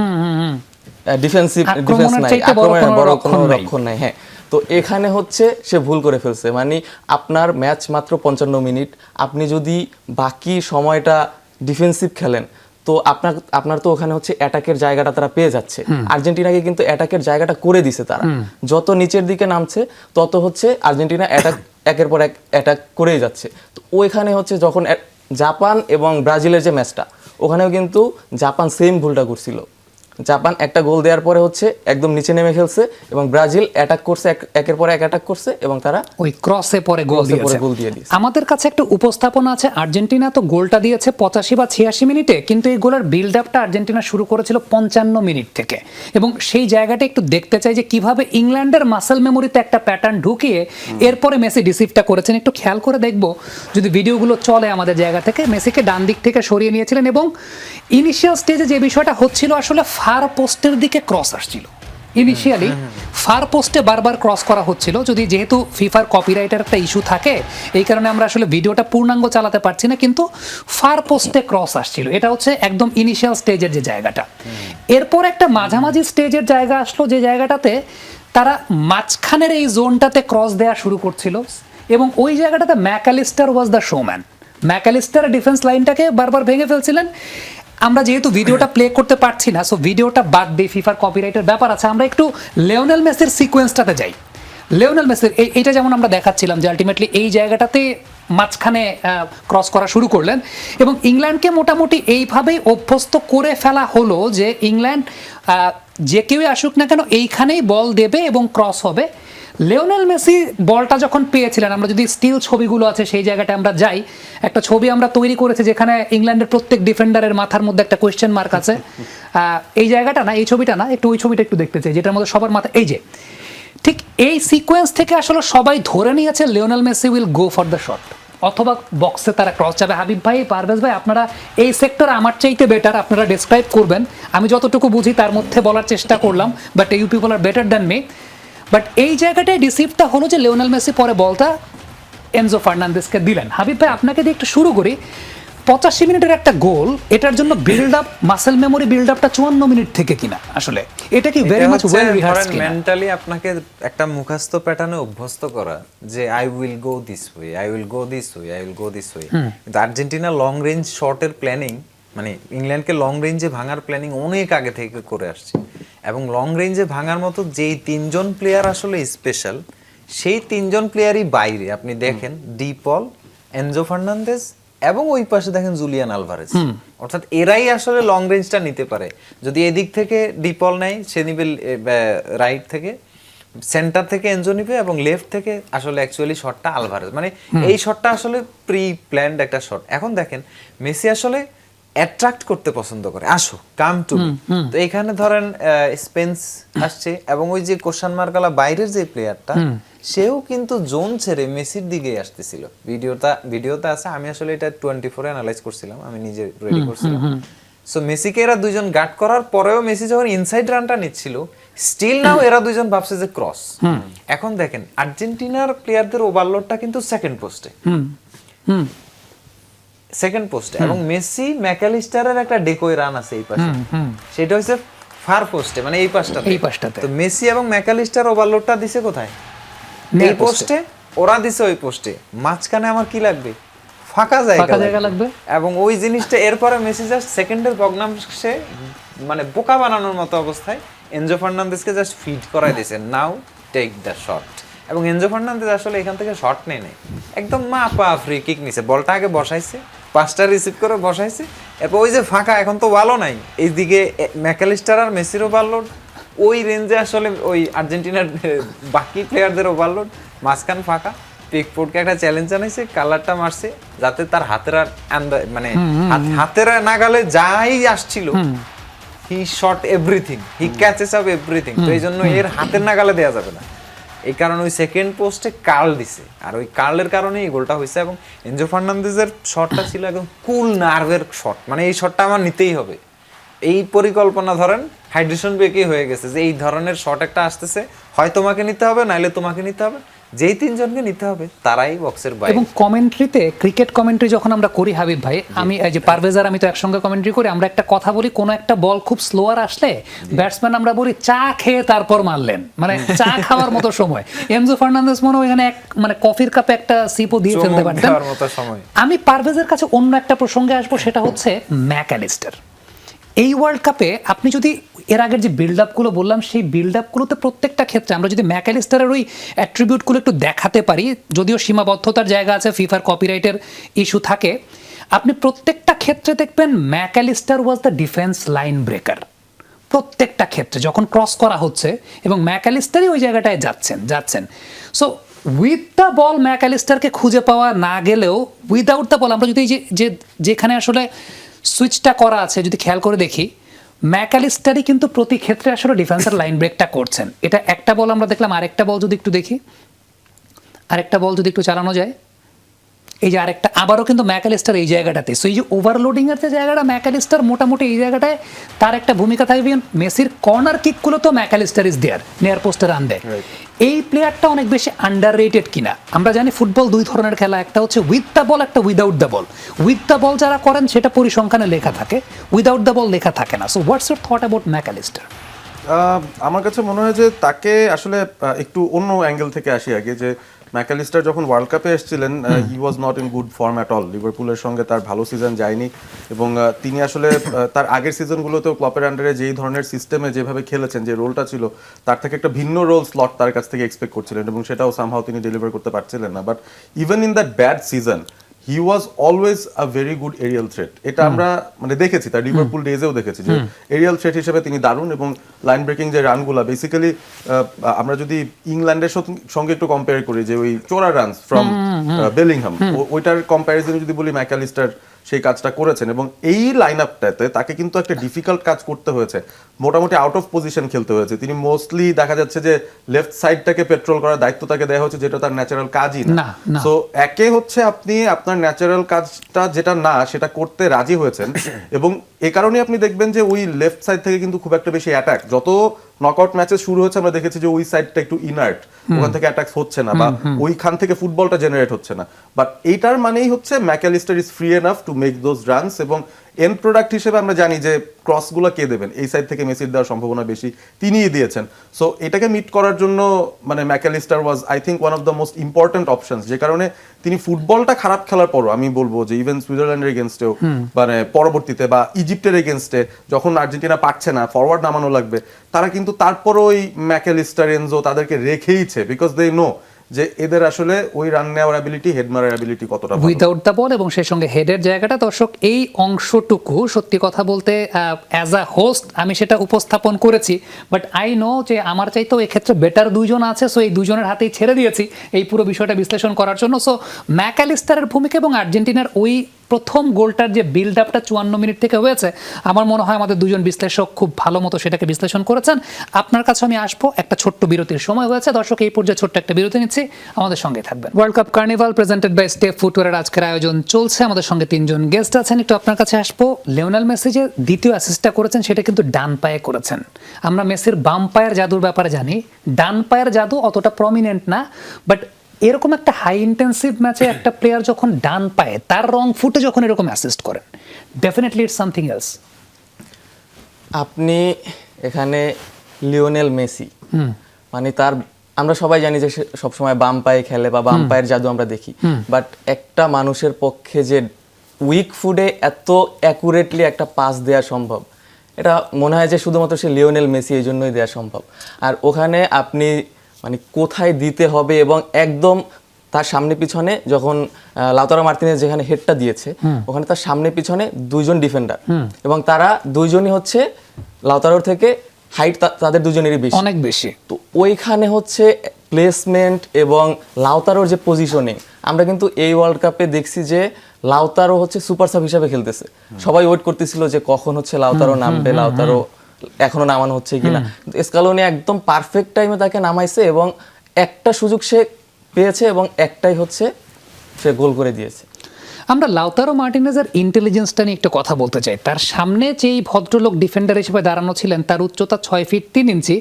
ডিফেন্স নাই, আক্রমণের বড় কোনো রক্ষণ নাই, হ্যাঁ, তো এখানে হচ্ছে সে ভুল করে ফেলছে। আপনার ম্যাচ মাত্র 55 মিনিট, আপনি যদি বাকি সময়টা ডিফেন্সিভ খেলেন, তো আপনার তো ওখানে হচ্ছে অ্যাটাকের জায়গাটা তারা পেয়ে যাচ্ছে। আর্জেন্টিনাকে কিন্তু অ্যাটাকের জায়গাটা করে দিছে তারা, যত নিচের দিকে নামছে তত হচ্ছে আর্জেন্টিনা একের পর এক অ্যাটাক করেই যাচ্ছে। তো ওইখানে হচ্ছে যখন জাপান এবং ব্রাজিলের যে ম্যাচটা, ওখানেও কিন্তু জাপান সেম ভুলটা করছিল। জাপান একটা গোল দেওয়ার পরে হচ্ছে একদম নিচে নেমে খেলছে, এবং ব্রাজিল অ্যাটাক করছে, একের পর এক অ্যাটাক করছে, এবং তারা ওই ক্রসে পরে গোল দিয়েছে। আমাদের কাছে একটা উপস্থাপনা আছে, আর্জেন্টিনা তো গোলটা দিয়েছে 85 বা 86 মিনিটে, কিন্তু এই গোলের বিল্ড আপটা আর্জেন্টিনা শুরু করেছিল 55 মিনিট থেকে। এবং সেই জায়গাটা একটু দেখতে চাই যে কিভাবে ইংল্যান্ডের মাসেল মেমোরিতে একটা প্যাটার্ন ঢুকিয়ে এরপরে মেসি ডিসিভটা করেছেন। একটু খেয়াল করে দেখবো যদি ভিডিওগুলো চলে আমাদের জায়গা থেকে, মেসিকে ডান দিক থেকে সরিয়ে নিয়েছিলেন, এবং ইনিশিয়াল স্টেজে যে বিষয়টা হচ্ছিল, আসলে ফার পোস্টের দিকে ক্রস আসছিল। ইনিশিয়ালি ফার পোস্টে বারবার ক্রস করা হচ্ছিল। যদি যেহেতু ফিফার কপিরাইটের একটা ইস্যু থাকে, এই কারণে আমরা আসলে ভিডিওটা পূর্ণাঙ্গ চালাতে পারছি না, কিন্তু ফার পোস্টে ক্রস আসছিল। এটা হচ্ছে একদম ইনিশিয়াল স্টেজের যে জায়গাটা। এরপর একটা মাঝামাঝি স্টেজের জায়গা আসলো, যে জায়গাটাতে তারা মাঝখানের এই জোনটাতে ক্রস দেওয়া শুরু করছিল, এবং ওই জায়গাটাতে McAllister was the showman. McAllister defence লাইনটাকে বারবার ভেঙে ফেলছিলেন। আমরা যেহেতু ভিডিওটা প্লে করতে পারছি না, সো ভিডিওটা বাদ দিয়ে, ফিফার কপিরাইটের ব্যাপার আছে, আমরা একটু লিওনেল মেসির সিকোয়েন্সটাতে যাই। লিওনেল মেসির এইটা যেমন আমরা দেখাচ্ছিলাম যে আলটিমেটলি এই জায়গাটাতে মাঝখানে ক্রস করা শুরু করলেন, এবং ইংল্যান্ডকে মোটামুটি এইভাবেই অভ্যস্ত করে ফেলা হলো যে ইংল্যান্ড যে কেউই আসুক না কেন এইখানেই বল দেবে এবং ক্রস হবে। লিওনেল মেসি বলটা যখন পেয়েছিলেন, আমরা যদি স্টিল ছবিগুলো আছে সেই জায়গাটা আমরা যাই, একটা ছবি আমরা তৈরি করেছি যেখানে ইংল্যান্ডের প্রত্যেক ডিফেন্ডারের মাথার মধ্যে একটা কোয়েশ্চেন মার্ক আছে। এই জায়গাটা না, এই ছবিটা না, একটু ওই ছবিটা একটু দেখতে চাই, যেটার মধ্যে সবার মাথা, এই যে ঠিক এই সিকোয়েন্স থেকে আসলে সবাই ধরে নিয়েছে Lionel Messi will go for the shot. অথবা বক্সে তারা ক্রস যাবে। হাবিব ভাই, পারভেজ ভাই, আপনারা এই সেক্টর আমার চাইতে বেটার, আপনারা ডিসক্রাইব করবেন। আমি যতটুকু বুঝি তার মধ্যে বলার চেষ্টা করলাম, but you people are better than me. But এই জায়গাটায় ডিসিভটা হলো যে লিওনেল মেসি পরে বলটা এনজো ফার্নান্দেসকে দিলেন। হাবিব ভাই, আপনাকে দিয়ে একটু শুরু করি। 85 মিনিটের একটা গোল, এটার জন্য build up, muscle memory build আপটা 54 মিনিট থেকে কিনা আসলে এটা কি ভেরি মাচ ওয়েল রিহার্সড কিনা? মেন্টালি আপনাকে একটা মুখস্থ প্যাটার্নে অভ্যস্ত করা যে I will go this way, I will go this way, I will go this way. কিন্তু আর্জেন্টিনা লং রেঞ্জ শটের প্ল্যানিং, মানে ইংল্যান্ডকে লং রেঞ্জে ভাঙার প্ল্যানিং অনেক আগে থেকে করে আসছে, এবং লং রেঞ্জে ভাঙার মতো যেই 3 জন প্লেয়ার আসলে স্পেশাল, সেই 3 জন প্লেয়ারই বাইরে। আপনি দেখেন ডি পল, এনজো ফার্নান্দেজ এবং ওই পাশে দেখেন জুলিয়ান আলভারেজ, অর্থাৎ এরাই আসলে লং রেঞ্জটা নিতে পারে। যদি এদিক থেকে ডিপল নেয়, সে নিবে রাইট থেকে, সেন্টার থেকে এনজো নিবে, এবং লেফট থেকে আসলে অ্যাকচুয়ালি শটটা আলভারেজ। মানে এই শটটা আসলে প্রি প্ল্যান্ড একটা শট। এখন দেখেন মেসি আসলে অ্যাট্রাক্ট করতে পছন্দ করে, আসো কাম টু মি। তো এখানে ধরেন স্পেন্স আসছে, এবং ওই যে কোশ্চান মার্কালা বাইরের যে প্লেয়ারটা, সেও কিন্তু জোন ছেড়ে মেসির দিকে আসতেছিল। ভিডিওতে আছে, আমি আসলে এটা 24 অ্যানালাইজ করছিলাম, আমি নিজে রেডি করছিলাম। সো মেসিকে এরা দুইজন গার্ড করার পরেও মেসি যখন ইনসাইড রানটা নিচ্ছিল, স্টিল নাও এরা দুইজন ভাবছে যে ক্রস। এখন দেখেন আর্জেন্টিনার প্লেয়ারদের ওভারলোডটা কিন্তু সেকেন্ড পোস্টে, এবং মেসি ম্যাকালিস্টারের একটা ডেকোয় রান আছে এই পাশে, সেটা হচ্ছে ফার পোস্টে, মানে এই পাশটাতে। তো মেসি এবং ম্যাকালিস্টার ওভারলোডটা দিছে কোথায়? এই পোস্টে, ওরা দিছে ওই পোস্টে। মাঝখানে আমার কি লাগবে? ফাঁকা জায়গা লাগবে। এবং ওই জিনিসটা এরপরে মেসি জাস্ট সেকেন্ডের ভগ্নাংশে মানে বোকা বানানোর মতো অবস্থায় এনজো ফার্নান্দেজকে জাস্ট ফিড করাই দিয়েছে, নাও টেক দ্য শট। এবং এনজো ফার্নান্দেজ আসলে এখান থেকে শট নেই, একদম মাপা ফ্রি কিক নিছে, বলটা আগে বসাইছে, পাঁচটা রিসিভ করে বসাইছে, এরপর ওই যে ফাঁকা, এখন তো ভালো নাই, এইদিকে ম্যাকালিস্টার আর মেসির ওভারলোড, ওই রেঞ্জে আসলে ওই আর্জেন্টিনার বাকি প্লেয়ারদের ওভারলোড, মাঝখান ফাঁকা। পিকফোর্ডকে একটা চ্যালেঞ্জ জানাইছে, কালারটা মারছে যাতে তার হাতের মানে হাতের নাগালে যাই আসছিল, হি শট এভরিথিং, হি ক্যাচেস আপ এভরিথিং। তো এই জন্য এর হাতের নাগালে দেওয়া যাবে না, এই কারণে ওই সেকেন্ড পোস্টে কার্ল দিছে, আর ওই কার্লের কারণে এই গোলটা হয়েছে। এবং এনজো ফার্নান্দেজের শটটা ছিল একদম কুল নার্ভের শট, মানে এই শটটা আমার নিতেই হবে। এই পরিকল্পনা ধরেন হাইড্রেশন ব্রেকই হয়ে গেছে, যে এই ধরনের শট একটা আসতেছে, হয় তোমাকে নিতে হবে, নাইলে তোমাকে নিতে হবে, যেই 3 জনকে নিতে হবে তারাই বক্সের বাইরে। এবং কমেন্ট্রিতে, ক্রিকেট কমেন্ট্রি যখন আমরা করি হাবিব ভাই, আমি এই যে পারভেজার, আমি তো একসঙ্গে কমেন্ট্রি করি, আমরা একটা কথা বলি, কোন একটা বল খুব স্লোয়ার আসলে ব্যাটসম্যান আমরা বলি চা খেয়ে তারপর মারলেন, মানে চা খাওয়ার মতো সময়। এনজো ফার্নান্দেজ মনে হয় এখানে মানে কফির কাপে একটা সিপও দিয়ে ফেলতে পারতেন। আমি পারভেজের কাছে অন্য একটা প্রসঙ্গে আসবো, সেটা হচ্ছে ম্যাকালিস্টার। এই ওয়ার্ল্ড কাপে আপনি যদি এর আগের যে বিল্ড আপগুলো বললাম, সেই বিল্ড আপগুলোতে প্রত্যেকটা ক্ষেত্রে আমরা যদি ম্যাকালিস্টারের ওই অ্যাট্রিবিউটগুলো একটু দেখাতে পারি, যদিও সীমাবদ্ধতার জায়গা আছে, ফিফার কপিরাইটের ইস্যু থাকে, আপনি প্রত্যেকটা ক্ষেত্রে দেখবেন Mac Allister was the defence line breaker. প্রত্যেকটা ক্ষেত্রে যখন ক্রস করা হচ্ছে, এবং ম্যাকালিস্টারই ওই জায়গাটায় যাচ্ছেন। সো উইথ দ্য বল ম্যাকালিস্টারকে খুঁজে পাওয়া না গেলেও, উইদাউট দ্য বল আমরা যদি যেখানে আসলে সুইচটা করা আছে যদি খেয়াল করে দেখি, ম্যাকালিস্টারই কিন্তু প্রতি ক্ষেত্রে আসলে ডিফেন্সের লাইন ব্রেকটা করছেন। এটা একটা বল আমরা দেখলাম, আরেকটা বল যদি একটু দেখি, আরেকটা বল যদি একটু চালানো যায়, এই যে আরেকটা, আবারও কিন্তু ম্যাকালিস্টার এই জায়গাটাতে। সো এই যে ওভারলোডিং এর যে জায়গাটা, ম্যাকালিস্টার মোটামুটি এই জায়গাটায় তার একটা ভূমিকা থাকবে। মেসির কর্নার কিকগুলো তো ম্যাকালিস্টার ইজ দেয়ার, নিয়ার পোস্টে রান দেয়। এই প্লেয়ারটা অনেক বেশি আন্ডাররেটেড কিনা। আমরা জানি ফুটবল 2 ধরনের খেলা, একটা হচ্ছে উইথ দ্য বল, একটা without the ball. With the ball যারা করেন সেটা পরিসংখ্যানে লেখা থাকে, উইদাউট দ্য বল লেখা থাকে না। So what's your thought about Mac Allister? আমার কাছে মনে হয় যে তাকে আসলে একটু অন্য অ্যাঙ্গেল থেকে আসি আগে, যে ম্যাকালিস্টার যখন ওয়ার্ল্ড কাপে এসেছিলেন, he was not in good form at all. লিভারপুলের সঙ্গে তার ভালো সিজন যায়নি, এবং তিনি আসলে তার আগের সিজনগুলোতেও ক্লপের আন্ডারে যেই ধরনের সিস্টেমে যেভাবে খেলেছেন, যে রোলটা ছিল, তার থেকে একটা ভিন্ন রোল স্লট তার কাছ থেকে এক্সপেক্ট করছিলেন, এবং সেটাও সামহাও তিনি ডেলিভার করতে পারছিলেন না। But even in that bad season, he was always a very good aerial threat. এটা আমরা মানে দেখেছি, তার লিভারপুল ডেজেও দেখেছি যে এরিয়াল থ্রেট হিসেবে তিনি দারুণ, এবং লাইন ব্রেকিং যে রানগুলা, বেসিক্যালি আমরা যদি ইংল্যান্ডের সঙ্গে একটু কম্পেয়ার করি, যে ওই চোরা রানস ফ্রম বেলিংহাম, ওইটার কম্প্যারিজনে যদি বলি, ম্যাকালিস্টার সেই কাজটা করেছেন এবং এই লাইন আপটাতে তাকে কিন্তু একটা ডিফিকাল্ট কাজ করতে হয়েছে, মোটামুটি আউট অফ পজিশন খেলতে হয়েছে। তিনি মোস্টলি দেখা যাচ্ছে যে লেফট সাইডটাকে পেট্রোল করার দায়িত্ব তাকে দেওয়া হচ্ছে, যেটা তার ন্যাচারাল কাজই না। না। সো একে হচ্ছে আপনি আপনার ন্যাচারাল কাজটা যেটা না সেটা করতে রাজি হয়েছেন এবং এ কারণে আপনি দেখবেন যে ওই লেফট সাইড থেকে কিন্তু খুব একটা বেশি অ্যাটাক, যত নকআউট ম্যাচেস শুরু হচ্ছে আমরা দেখেছি যে ওই সাইডটা একটু ইনার্ট, ওখান থেকে অ্যাটাকস হচ্ছে না বা ওইখান থেকে ফুটবলটা জেনারেট হচ্ছে না। বাট এইটার মানেই হচ্ছে McAllister is free enough to make those runs এবং এন্ড প্রোডাক্ট হিসেবে আমরা জানি যে ক্রসগুলো কে দেবেন, এই সাইড থেকে মেসির দেওয়ার সম্ভাবনা বেশি, তিনিই দিয়েছেন। সো এটাকে মিট করার জন্য মানে McAllister was I think one of the most important options, যে কারণে তিনি ফুটবলটা খারাপ খেলার পরও আমি বলবো যে ইভেন সুইজারল্যান্ডের এগেনস্টেও মানে পরবর্তীতে বা ইজিপ্টের এগেনস্টে যখন আর্জেন্টিনা পারছে না, ফরওয়ার্ড নামানো লাগবে, তারা কিন্তু তারপরও ওই ম্যাকঅ্যালিস্টার, এনজো তাদেরকে রেখেইছে বিকজ দে নো যে এদের আসলে ওই রান নেওয়ার অ্যাবিলিটি, হেড মারার অ্যাবিলিটি কতটা ভালো। উইদাউট দ্য বল এবং সেই সঙ্গে হেডের জায়গাটা, দর্শক এই অংশটুকু সত্যি কথা বলতে অ্যাজ আ হোস্ট আমি সেটা উপস্থাপন করেছি, বাট আই নো যে আমার চাইতেও এক্ষেত্রে বেটার দুইজন আছে, সো এই দুজনের হাতেই ছেড়ে দিয়েছি এই পুরো বিষয়টা বিশ্লেষণ করার জন্য। সো ম্যাকঅ্যালিস্টারের ভূমিকা এবং আর্জেন্টিনার ওই প্রথম গোলটার যে বিল্ড আপটা 54 মিনিট থেকে হয়েছে, আমার মনে হয় আমাদের দুজন বিশ্লেষক খুব ভালো মতো সেটাকে বিশ্লেষণ করেছেন। আপনার কাছে আমি আসবো, একটা ছোট্ট বিরতির সময় হয়েছে। দর্শক এই পর্যায়ে ছোট্ট একটা বিরতি নিচ্ছি, আমাদের সঙ্গে থাকবেন। World cup carnival presented by step ফুটওয়্যারের আজকের আয়োজন চলছে, আমাদের সঙ্গে 3 জন গেস্ট আছেন। একটু আপনার কাছে আসবো, লিওনেল মেসি যে দ্বিতীয় অ্যাসিস্টটা করেছেন সেটা কিন্তু ডান পায়ে করেছেন। আমরা মেসির বাম পায়ের জাদুর ব্যাপারে জানি, ডান পায়ের জাদু অতটা প্রমিনেন্ট না, বাট এরকম একটা হাই ইন্টেন্সিভ ম্যাচে একটা প্লেয়ার যখন ডান পায়ে তার রং ফুটে যখন এরকম অ্যাসিস্ট করেন, ডেফিনেটলি ইটস সামথিং এলস। আপনি এখানে লিওনেল মেসি মানে তার, আমরা সবাই জানি যে সে সবসময় বাম পায়ে খেলে বা বাম পায়ের জাদু আমরা দেখি, বাট একটা মানুষের পক্ষে যে উইক ফুডে এত অ্যাকুরেটলি একটা পাস দেওয়া সম্ভব, এটা মনে হয় যে শুধুমাত্র সে লিওনেল মেসি এই জন্যই দেওয়া সম্ভব। আর ওখানে আপনি মানে কোথায় দিতে হবে এবং একদম তার সামনে পিছনে যখন লাউতারো মার্তিনেজ যেখানে হেডটা দিয়েছে ওখানে তার সামনে পিছনে দুইজন ডিফেন্ডার এবং তারা দুইজনই হচ্ছে লাউতারোর থেকে হাইট তাদের দুজনেরই বেশি, অনেক বেশি। তো ওইখানে হচ্ছে প্লেসমেন্ট এবং লাউতারোর যে পজিশনিং, আমরা কিন্তু এই ওয়ার্ল্ড কাপে দেখছি যে লাউতারো হচ্ছে সুপার সাব হিসাবে খেলতেছে, সবাই ওয়েট করতেছিল যে কখন হচ্ছে লাউতারো নামবে, লাউতারো এখনো নামানো হচ্ছে কিনা, কিন্তু স্কালোনি একদম পারফেক্ট টাইমে তাকে নামাইছে এবং একটা সুযোগ সে পেয়েছে এবং একটাই হচ্ছে সে গোল করে দিয়েছে। আমরা লাউতারো মার্টিনেজের ইন্টেলিজেন্সটা নিয়ে একটু কথা বলতে চাই। তার সামনে যেই ভদ্রলোক ডিফেন্ডার হিসেবে দাঁড়ানো ছিলেন তার উচ্চতা 6 ফিট 3 ইঞ্চি,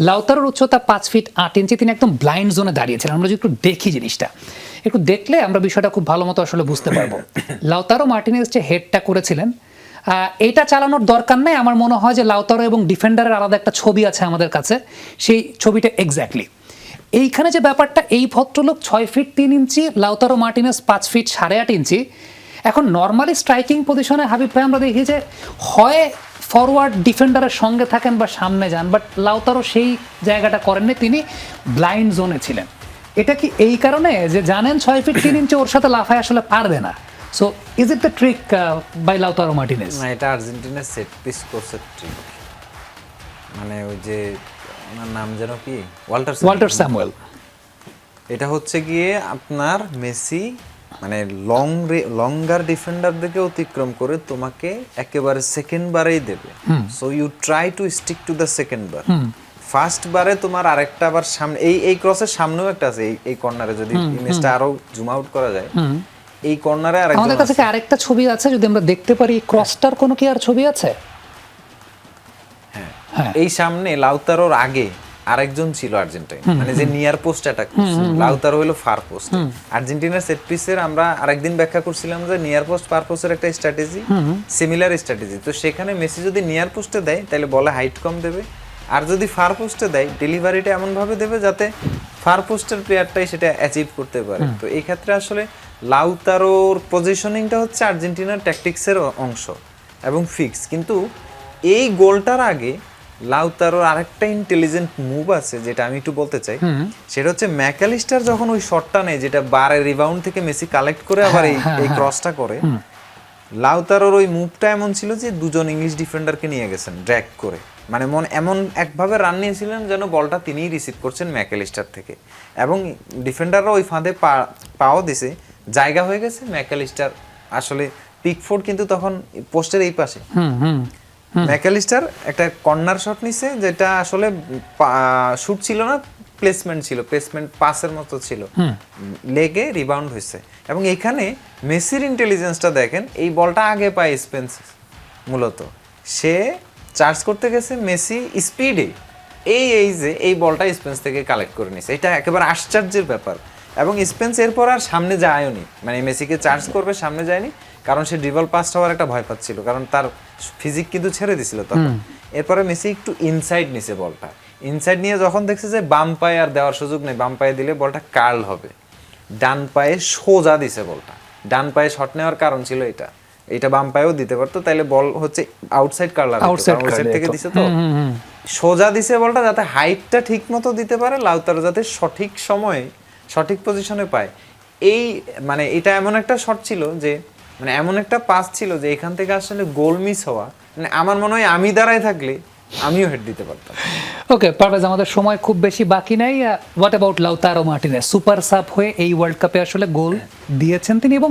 লাউতারোর উচ্চতা 5 ফিট 8 ইঞ্চি, তিনি একদম ব্লাইন্ড জোনে দাঁড়িয়েছিলেন। আমরা যদি একটু দেখি জিনিসটা, একটু দেখলে আমরা বিষয়টা খুব ভালো মতো আসলে বুঝতে পারবো। লাউতারো মার্টিনেজ যে হেডটা করেছিলেন এইটা চালানোর দরকার নেই, আমার মনে হয় যে লাউতারো এবং ডিফেন্ডারের আলাদা একটা ছবি আছে আমাদের কাছে, সেই ছবিটা এক্স্যাক্টলি এইখানে যে ব্যাপারটা, এই ভদ্রলোক 6 ফিট 3 ইঞ্চি, লাউতারো মার্টিনেজ 5 ফিট 8.5 ইঞ্চি। এখন নর্মালি স্ট্রাইকিং পজিশনে হাবিব ভাই আমরা দেখি যে হয় ফরওয়ার্ড ডিফেন্ডারের সঙ্গে থাকেন বা সামনে যান, বাট লাউতারো সেই জায়গাটা করেননি, তিনি ব্লাইন্ড জোনে ছিলেন। এটা কি এই কারণে যে জানেন 6 ফিট 3 ইঞ্চি ওর সাথে লাফায় আসলে পারবে না? So is it the trick by Lautaro Martinez? না, এটা আর্জেন্টিনার সেট পিস কোর্সের ট্রিক। মানে ওই যে ওনার নাম যেন কি, ওয়াল্টার স্যামুয়েল। এটা হচ্ছে গিয়ে আপনার মেসি মানে লঙ্গার ডিফেন্ডারদেরকে অতিক্রম করে তোমাকে একেবারে সেকেন্ড বারেই দেবে, so you try to stick to the second বার। ফার্স্ট বারে তোমার আরেকটা আবার সামনে, এই ক্রসের সামনেও একটা আছে, এই কর্নারে যদি ইমেজটা আরো জুম আউট করা যায়, এই কর্নারে আরেকজন আমাদের কাছে কি আরেকটা ছবি আছে যদি আমরা দেখতে পারি? ক্রসটার কোনো কি আর ছবি আছে? হ্যাঁ, এই সামনে লাউতারোর আগে আরেকজন ছিল আর্জেন্টাইন, মানে যে নিয়ার পোস্ট অ্যাটাক করছিল, লাউতারো হলো ফার পোস্ট। আর্জেন্টিনার সেট পিসের আমরা আরেকদিন ব্যাখ্যা করছিলাম যে নিয়ার পোস্ট ফার পোস্টের একটা স্ট্র্যাটেজি, সিমিলার স্ট্র্যাটেজি। তো সেখানে মেসি যদি নিয়ার পোস্টে দেয় তাহলে বলে হাইট কম দেবে, আর যদি ফার পোস্টে দেয় ডেলিভারিটা এমন ভাবে দেবে যাতে ফার পোস্টের প্লেয়ারটাই সেটা অ্যাচিভ করতে পারে। তো এই ক্ষেত্রে আসলে লাউতারোর পজিশনিংটা হচ্ছে আর্জেন্টিনার ট্যাকটিক্সের অংশ এবং ফিক্স। কিন্তু এই গোলটার আগে লাউতারোর আরেকটা ইন্টেলিজেন্ট মুভ আছে যেটা আমি একটু বলতে চাই, সেটা হচ্ছে ম্যাকঅ্যালিস্টার যখন ওই শটটা নেয় যেটা বারের রিবাউন্ড থেকে মেসি কালেক্ট করে আবার এই ক্রসটা করে, লাউতারোর ওই মুভটা এমন ছিল যে দুজন ইংলিশ ডিফেন্ডারকে নিয়ে গেছেন ড্র্যাগ করে, মানে এমন একভাবে রান নিয়েছিলেন যেন বলটা তিনিই রিসিভ করছেন ম্যাকঅ্যালিস্টার থেকে, এবং ডিফেন্ডাররা ওই ফাঁদে পাও দিছে, জায়গা হয়ে গেছে, ম্যাকঅ্যালিস্টার আসলে পিকফোর্ড কিন্তু তখন পোস্টের এই পাশে, ম্যাকালিস্টার একটা কর্নার শট নিছে যেটা আসলে শুট ছিল না, প্লেসমেন্ট ছিল, প্লেসমেন্ট পাসের মতো ছিল, লেগে রিবাউন্ড হয়েছে। এবং এখানে মেসির ইন্টেলিজেন্সটা দেখেন, এই বলটা আগে পায় স্পেন্স, মূলত সে চার্জ করতে গেছে, মেসি স্পিডে এই যে এই বলটা স্পেন্স থেকে কালেক্ট করে নিছে, এটা একেবারে আশ্চর্যের ব্যাপার। এবং স্পেন্স এরপর আর সামনে যায়নি, মানে মেসিকে চার্জ করবে সামনে যায়নি, কারণ সে ড্রিবল পাস হওয়ার একটা ভয় পাচ্ছিল, কারণ তার ফিজিক কিন্তু ছেড়ে দিছিল তখন। এরপরে মেসি একটু ইনসাইড নিছে বলটা, ইনসাইড নিয়ে যখন দেখছে যে বাম পায়ে আর দেওয়ার সুযোগ নেই, বাম পায়ে দিলে বলটা কার্ল হবে, ডান পায়ে সোজা দিছে বলটা। ডান পায়ে শট নেওয়ার কারণ ছিল এটা বাম পায়েও দিতে পারতো, তাইলে বল হচ্ছে আউটসাইড কার্লার, আউটসাইড থেকে দিছে, তো সোজা দিছে বলটা যাতে হাইটটা ঠিক মতো দিতে পারে, লাউতারো যাতে সঠিক সময়ে সঠিক পজিশনে পায়। এই মানে এটা এমন একটা শট ছিল যে, মানে এমন একটা পাস ছিল যে এখান থেকে আসলে গোল মিস হওয়া, মানে আমার মনে হয় আমি দাঁড়ায় থাকলে আমিও হেড দিতে পারতাম। ওকে পারভেজ, আমাদের সময় খুব বেশি বাকি নাই। What about Lautaro Martinez? Super sub হয়ে এই ওয়ার্ল্ড কাপে আসলে গোল দিয়েছেন তিনি, এবং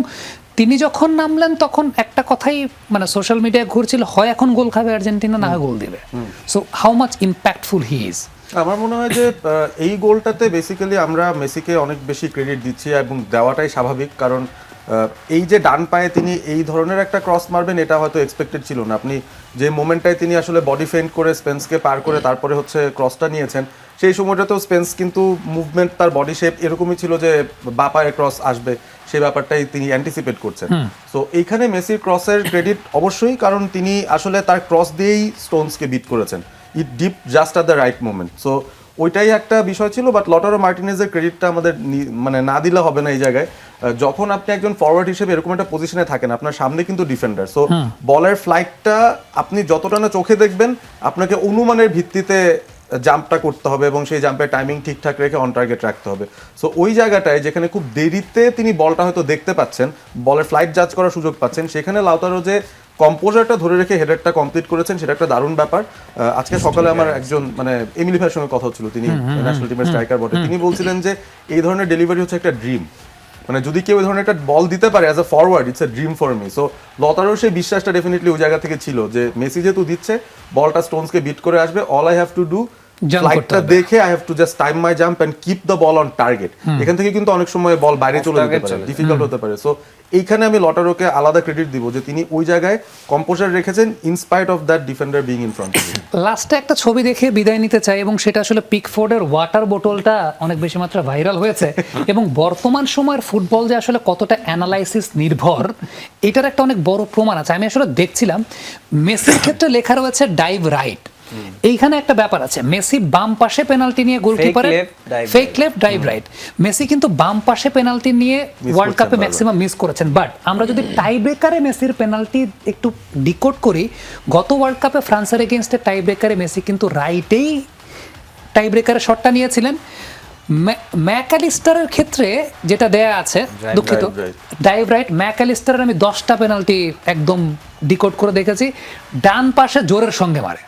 তিনি যখন নামলেন তখন একটা কথাই মানে সোশ্যাল মিডিয়ায় ঘুরছিল, হয় এখন গোল খাবে আর্জেন্টিনা, না হয় গোল দিবে। So how much impactful he is? আমার মনে হয় যে এই গোলটাতে বেসিক্যালি আমরা মেসিকে অনেক বেশি ক্রেডিট দিচ্ছি, এবং দেওয়াটাই স্বাভাবিক, কারণ এই যে ডান পায়ে তিনি এই ধরনের একটা ক্রস মারবেন এটা হয়তো এক্সপেক্টেড ছিল না। আপনি যে মোমেন্টটায় তিনি আসলে বডি ফেন্ট করে স্পেন্সকে পার করে তারপরে হচ্ছে ক্রসটা নিয়েছেন, সেই সময়টাতেও স্পেন্স কিন্তু মুভমেন্ট, তার বডি শেপ এরকমই ছিল যে বা পায়ে ক্রস আসবে, সেই ব্যাপারটাই তিনি অ্যান্টিসিপেট করছেন। সো এইখানে মেসির ক্রসের ক্রেডিট অবশ্যই, কারণ তিনি আসলে তার ক্রস দিয়েই স্টোনসকে বিট করেছেন, it dip just at the right moment. So ওইটাই একটা বিষয় ছিল, বাট লটারো মার্টিনেজের ক্রেডিটটা আমাদের মানে না দিলে হবে না এই জায়গায়। যখন আপনি একজন ফরওয়ার্ড হিসেবে এরকম একটা পজিশনে থাকেন, আপনার সামনে কিন্তু ডিফেন্ডার, সো বলের ফ্লাইটটা আপনি যতটা না চোখে দেখবেন, আপনাকে অনুমানের ভিত্তিতে জাম্পটা করতে হবে, এবং সেই জাম্পের টাইমিং ঠিকঠাক রেখে অন টার্গেট রাখতে হবে। সো ওই জায়গাটায় যেখানে খুব দেরিতে তিনি বলটা হয়তো দেখতে পাচ্ছেন, বলের ফ্লাইট জাজ করার সুযোগ পাচ্ছেন, সেখানে লাউতারো যে কম্পোজারটা ধরে রেখে হেডারটা কমপ্লিট করেছেন, সেটা একটা দারুণ ব্যাপার। আজকে সকালে আমার একজন মানে এমিলি ভাইয়ের সঙ্গে কথা হচ্ছিল, তিনি ন্যাশনাল টিমের স্ট্রাইকার বটে, তিনি বলছিলেন যে এই ধরনের ডেলিভারি হচ্ছে একটা ড্রিম, মানে যদি কেউ এই ধরনের একটা বল দিতে পারে as a forward, it's a dream for me. So লতারোর সেই বিশ্বাসটা ডেফিনেটলি ওই জায়গা থেকে ছিল যে মেসি যেহেতু দিচ্ছে, বলটা স্টোনসকে বিট করে আসবে, all I have to do ফ্লাইটটা দেখে I have to just time my jump and keep the ball on target. এখান থেকে কিন্তু অনেক সময় বল বাইরে চলে যেতে পারে, ডিফিকাল্ট হতে পারে। সো এইখানে আমি লটারোকে আলাদা ক্রেডিট দিব যে তিনি ওই জায়গায় কম্পোজার রেখেছেন, in spite of that defender being in front of him. লাস্টে একটা ছবি দেখে বিদায় নিতে চাই, এবং সেটা আসলে পিকফোর্ডের ওয়াটার বোতলটা অনেক বেশি মাত্রা ভাইরাল হয়েছে, এবং বর্তমান সময়ের ফুটবল যে আসলে কতটা অ্যানালাইসিস নির্ভর, এটার একটা অনেক বড় প্রমাণ আছে। আমি আসলে দেখছিলাম মেসির ক্ষেত্রে লেখা রয়েছে ডাইভ রাইট, এইখানে একটা ব্যাপার আছে, মেসি বাম পাশে পেনাল্টি নিয়ে গোলকিপারের fake left dive right, Messi কিন্তু বাম পাশে পেনাল্টি নিয়ে ওয়ার্ল্ড কাপে ম্যাক্সিমাম মিস করেছেন। বাট আমরা যদি টাই ব্রেকারে মেসির পেনাল্টি একটু ডিকোড করি, গত ওয়ার্ল্ড কাপে ফ্রান্সের এগেইনস্টে টাই ব্রেকারে মেসি কিন্তু রাইটেই টাই ব্রেকারে শটটা নিয়েছিলেন। ম্যাকালিস্টারের ক্ষেত্রে যেটা দেয়া আছে, দুঃখিত, ডাইভ রাইট, ম্যাকালিস্টারের আমি 10টা পেনাল্টি একদম ডিকোড করে দেখেছি, ডান পাশে জোরের সঙ্গে মারে,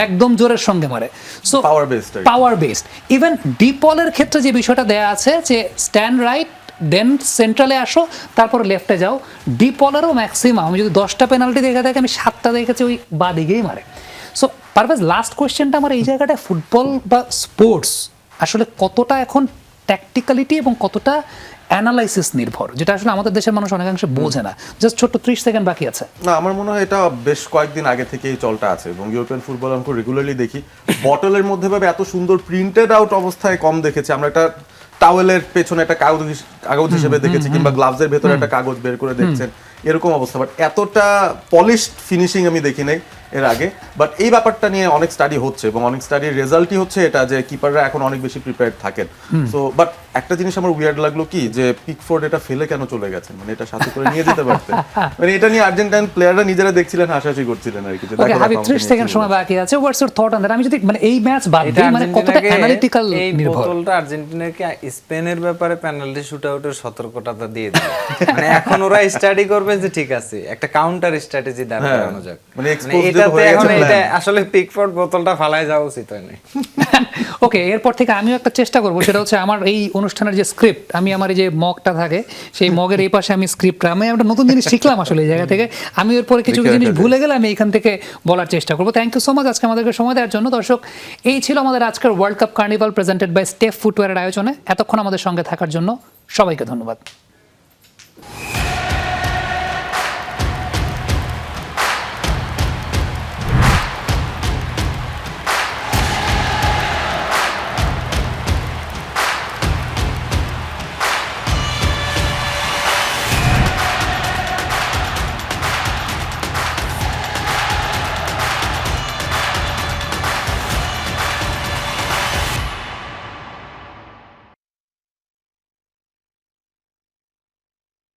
একদম জোরের সঙ্গে মারে। সো পাওয়ার বেসড। ইভেন ডিপলের ক্ষেত্রে যে বিষয়টা দেয়া আছে যে স্ট্যান্ড রাইট দেন সেন্ট্রালে আসো, তারপর লেফটে যাও, ডিপলেরও ম্যাক্সিমাম আমি যদি 10টা পেনাল্টি দেখে থাকি, আমি 7টা দেখেছি ওই বা দিকেই মারে। সো পারভেজ, লাস্ট কোয়েশ্চেনটা আমার এই জায়গাটায়, ফুটবল বা স্পোর্টস আসলে কতটা এখন ট্যাকটিক্যালিটি এবং কতটা অ্যানালাইসিস নির্ভর, যেটা আসলে আমাদের দেশের মানুষ অনেকাংশে বোঝে না। জাস্ট ছোট্ট 30 সেকেন্ড বাকি আছে। না, আমার মনে হয় এটা বেশ কয়েকদিন আগে থেকেই চলটা আছে, এবং ইউরোপিয়ান ফুটবল আমি রেগুলারলি দেখি, বটলের মধ্যে ভাবে এত সুন্দর প্রিন্টেড আউট অবস্থায় কম দেখেছি আমরা। একটা টাওয়েলের পেছনে একটা কাগজ হিসেবে দেখেছি, কিংবা গ্লাভসের ভেতরে একটা কাগজ বের করে দেখছেন, এরকম অবস্থা। বাট এতটা পলিশড ফিনিশিং আমি দেখি নাই এর আগে। বাট এই ব্যাপারটা নিয়ে অনেক স্টাডি হচ্ছে, এবং অনেক স্টাডির রেজাল্টই হচ্ছে এটা যে কিপাররা এখন অনেক বেশি প্রিপেয়ার্ড থাকেন। সো বাট একটা জিনিস আমার উইয়ার্ড লাগলো কি, যে পিকফোর্ড এটা ফেলে কেন চলে গেছেন, মানে এটা সাথে করে নিয়ে যেতে পারতেন। মানে এটা নিয়ে আর্জেন্টাইন প্লেয়াররা নিজেরা দেখছিলেন, হাসাহাসি করছিলেন আর কি। ওকে হাবিব, 30 সেকেন্ড সময় বাকি আছে, what's your thought on that? আমি যদি মানে এই ম্যাচ বাদ দিই, মানে কতটা অ্যানালিটিক্যাল নির্ভর? এই বোতলটা আর্জেন্টিনাকে স্পেনের ব্যাপারে পেনাল্টি শুটআউটের সতর্কতা দিয়ে দিল। মানে এখন ওরা স্টাডি করবে যে ঠিক আছে, একটা কাউন্টার স্ট্র্যাটেজি দাঁড় করানো যাক, মানে যেহেতু হয়ে এখন গেছে এটা plan। আসলে পিকফোর্ড বোতলটা ফালাই যাওয়া উচিত হয়নি। ওকে, এরপর থেকে আমিও একটা চেষ্টা করবো, সেটা হচ্ছে আমার এই অনুষ্ঠানের যে স্ক্রিপ্ট, আমি আমার এই যে মগটা থাকে সেই মগের এই পাশে আমি স্ক্রিপ্ট, আমি একটা নতুন জিনিস শিখলাম আসলে এই জায়গা থেকে। আমি এরপরে কিছু লিখে জিনিস রেখে ভুলে গেলে আমি এখান থেকে বলার চেষ্টা করবো। থ্যাংক ইউ সো মাচ আজকে আমাদেরকে সময় দেওয়ার জন্য। দর্শক, এই ছিল আমাদের আজকের world cup carnival presented by step ফুটওয়্যারের আয়োজনে। এতক্ষণ আমাদের সঙ্গে থাকার জন্য সবাইকে ধন্যবাদ।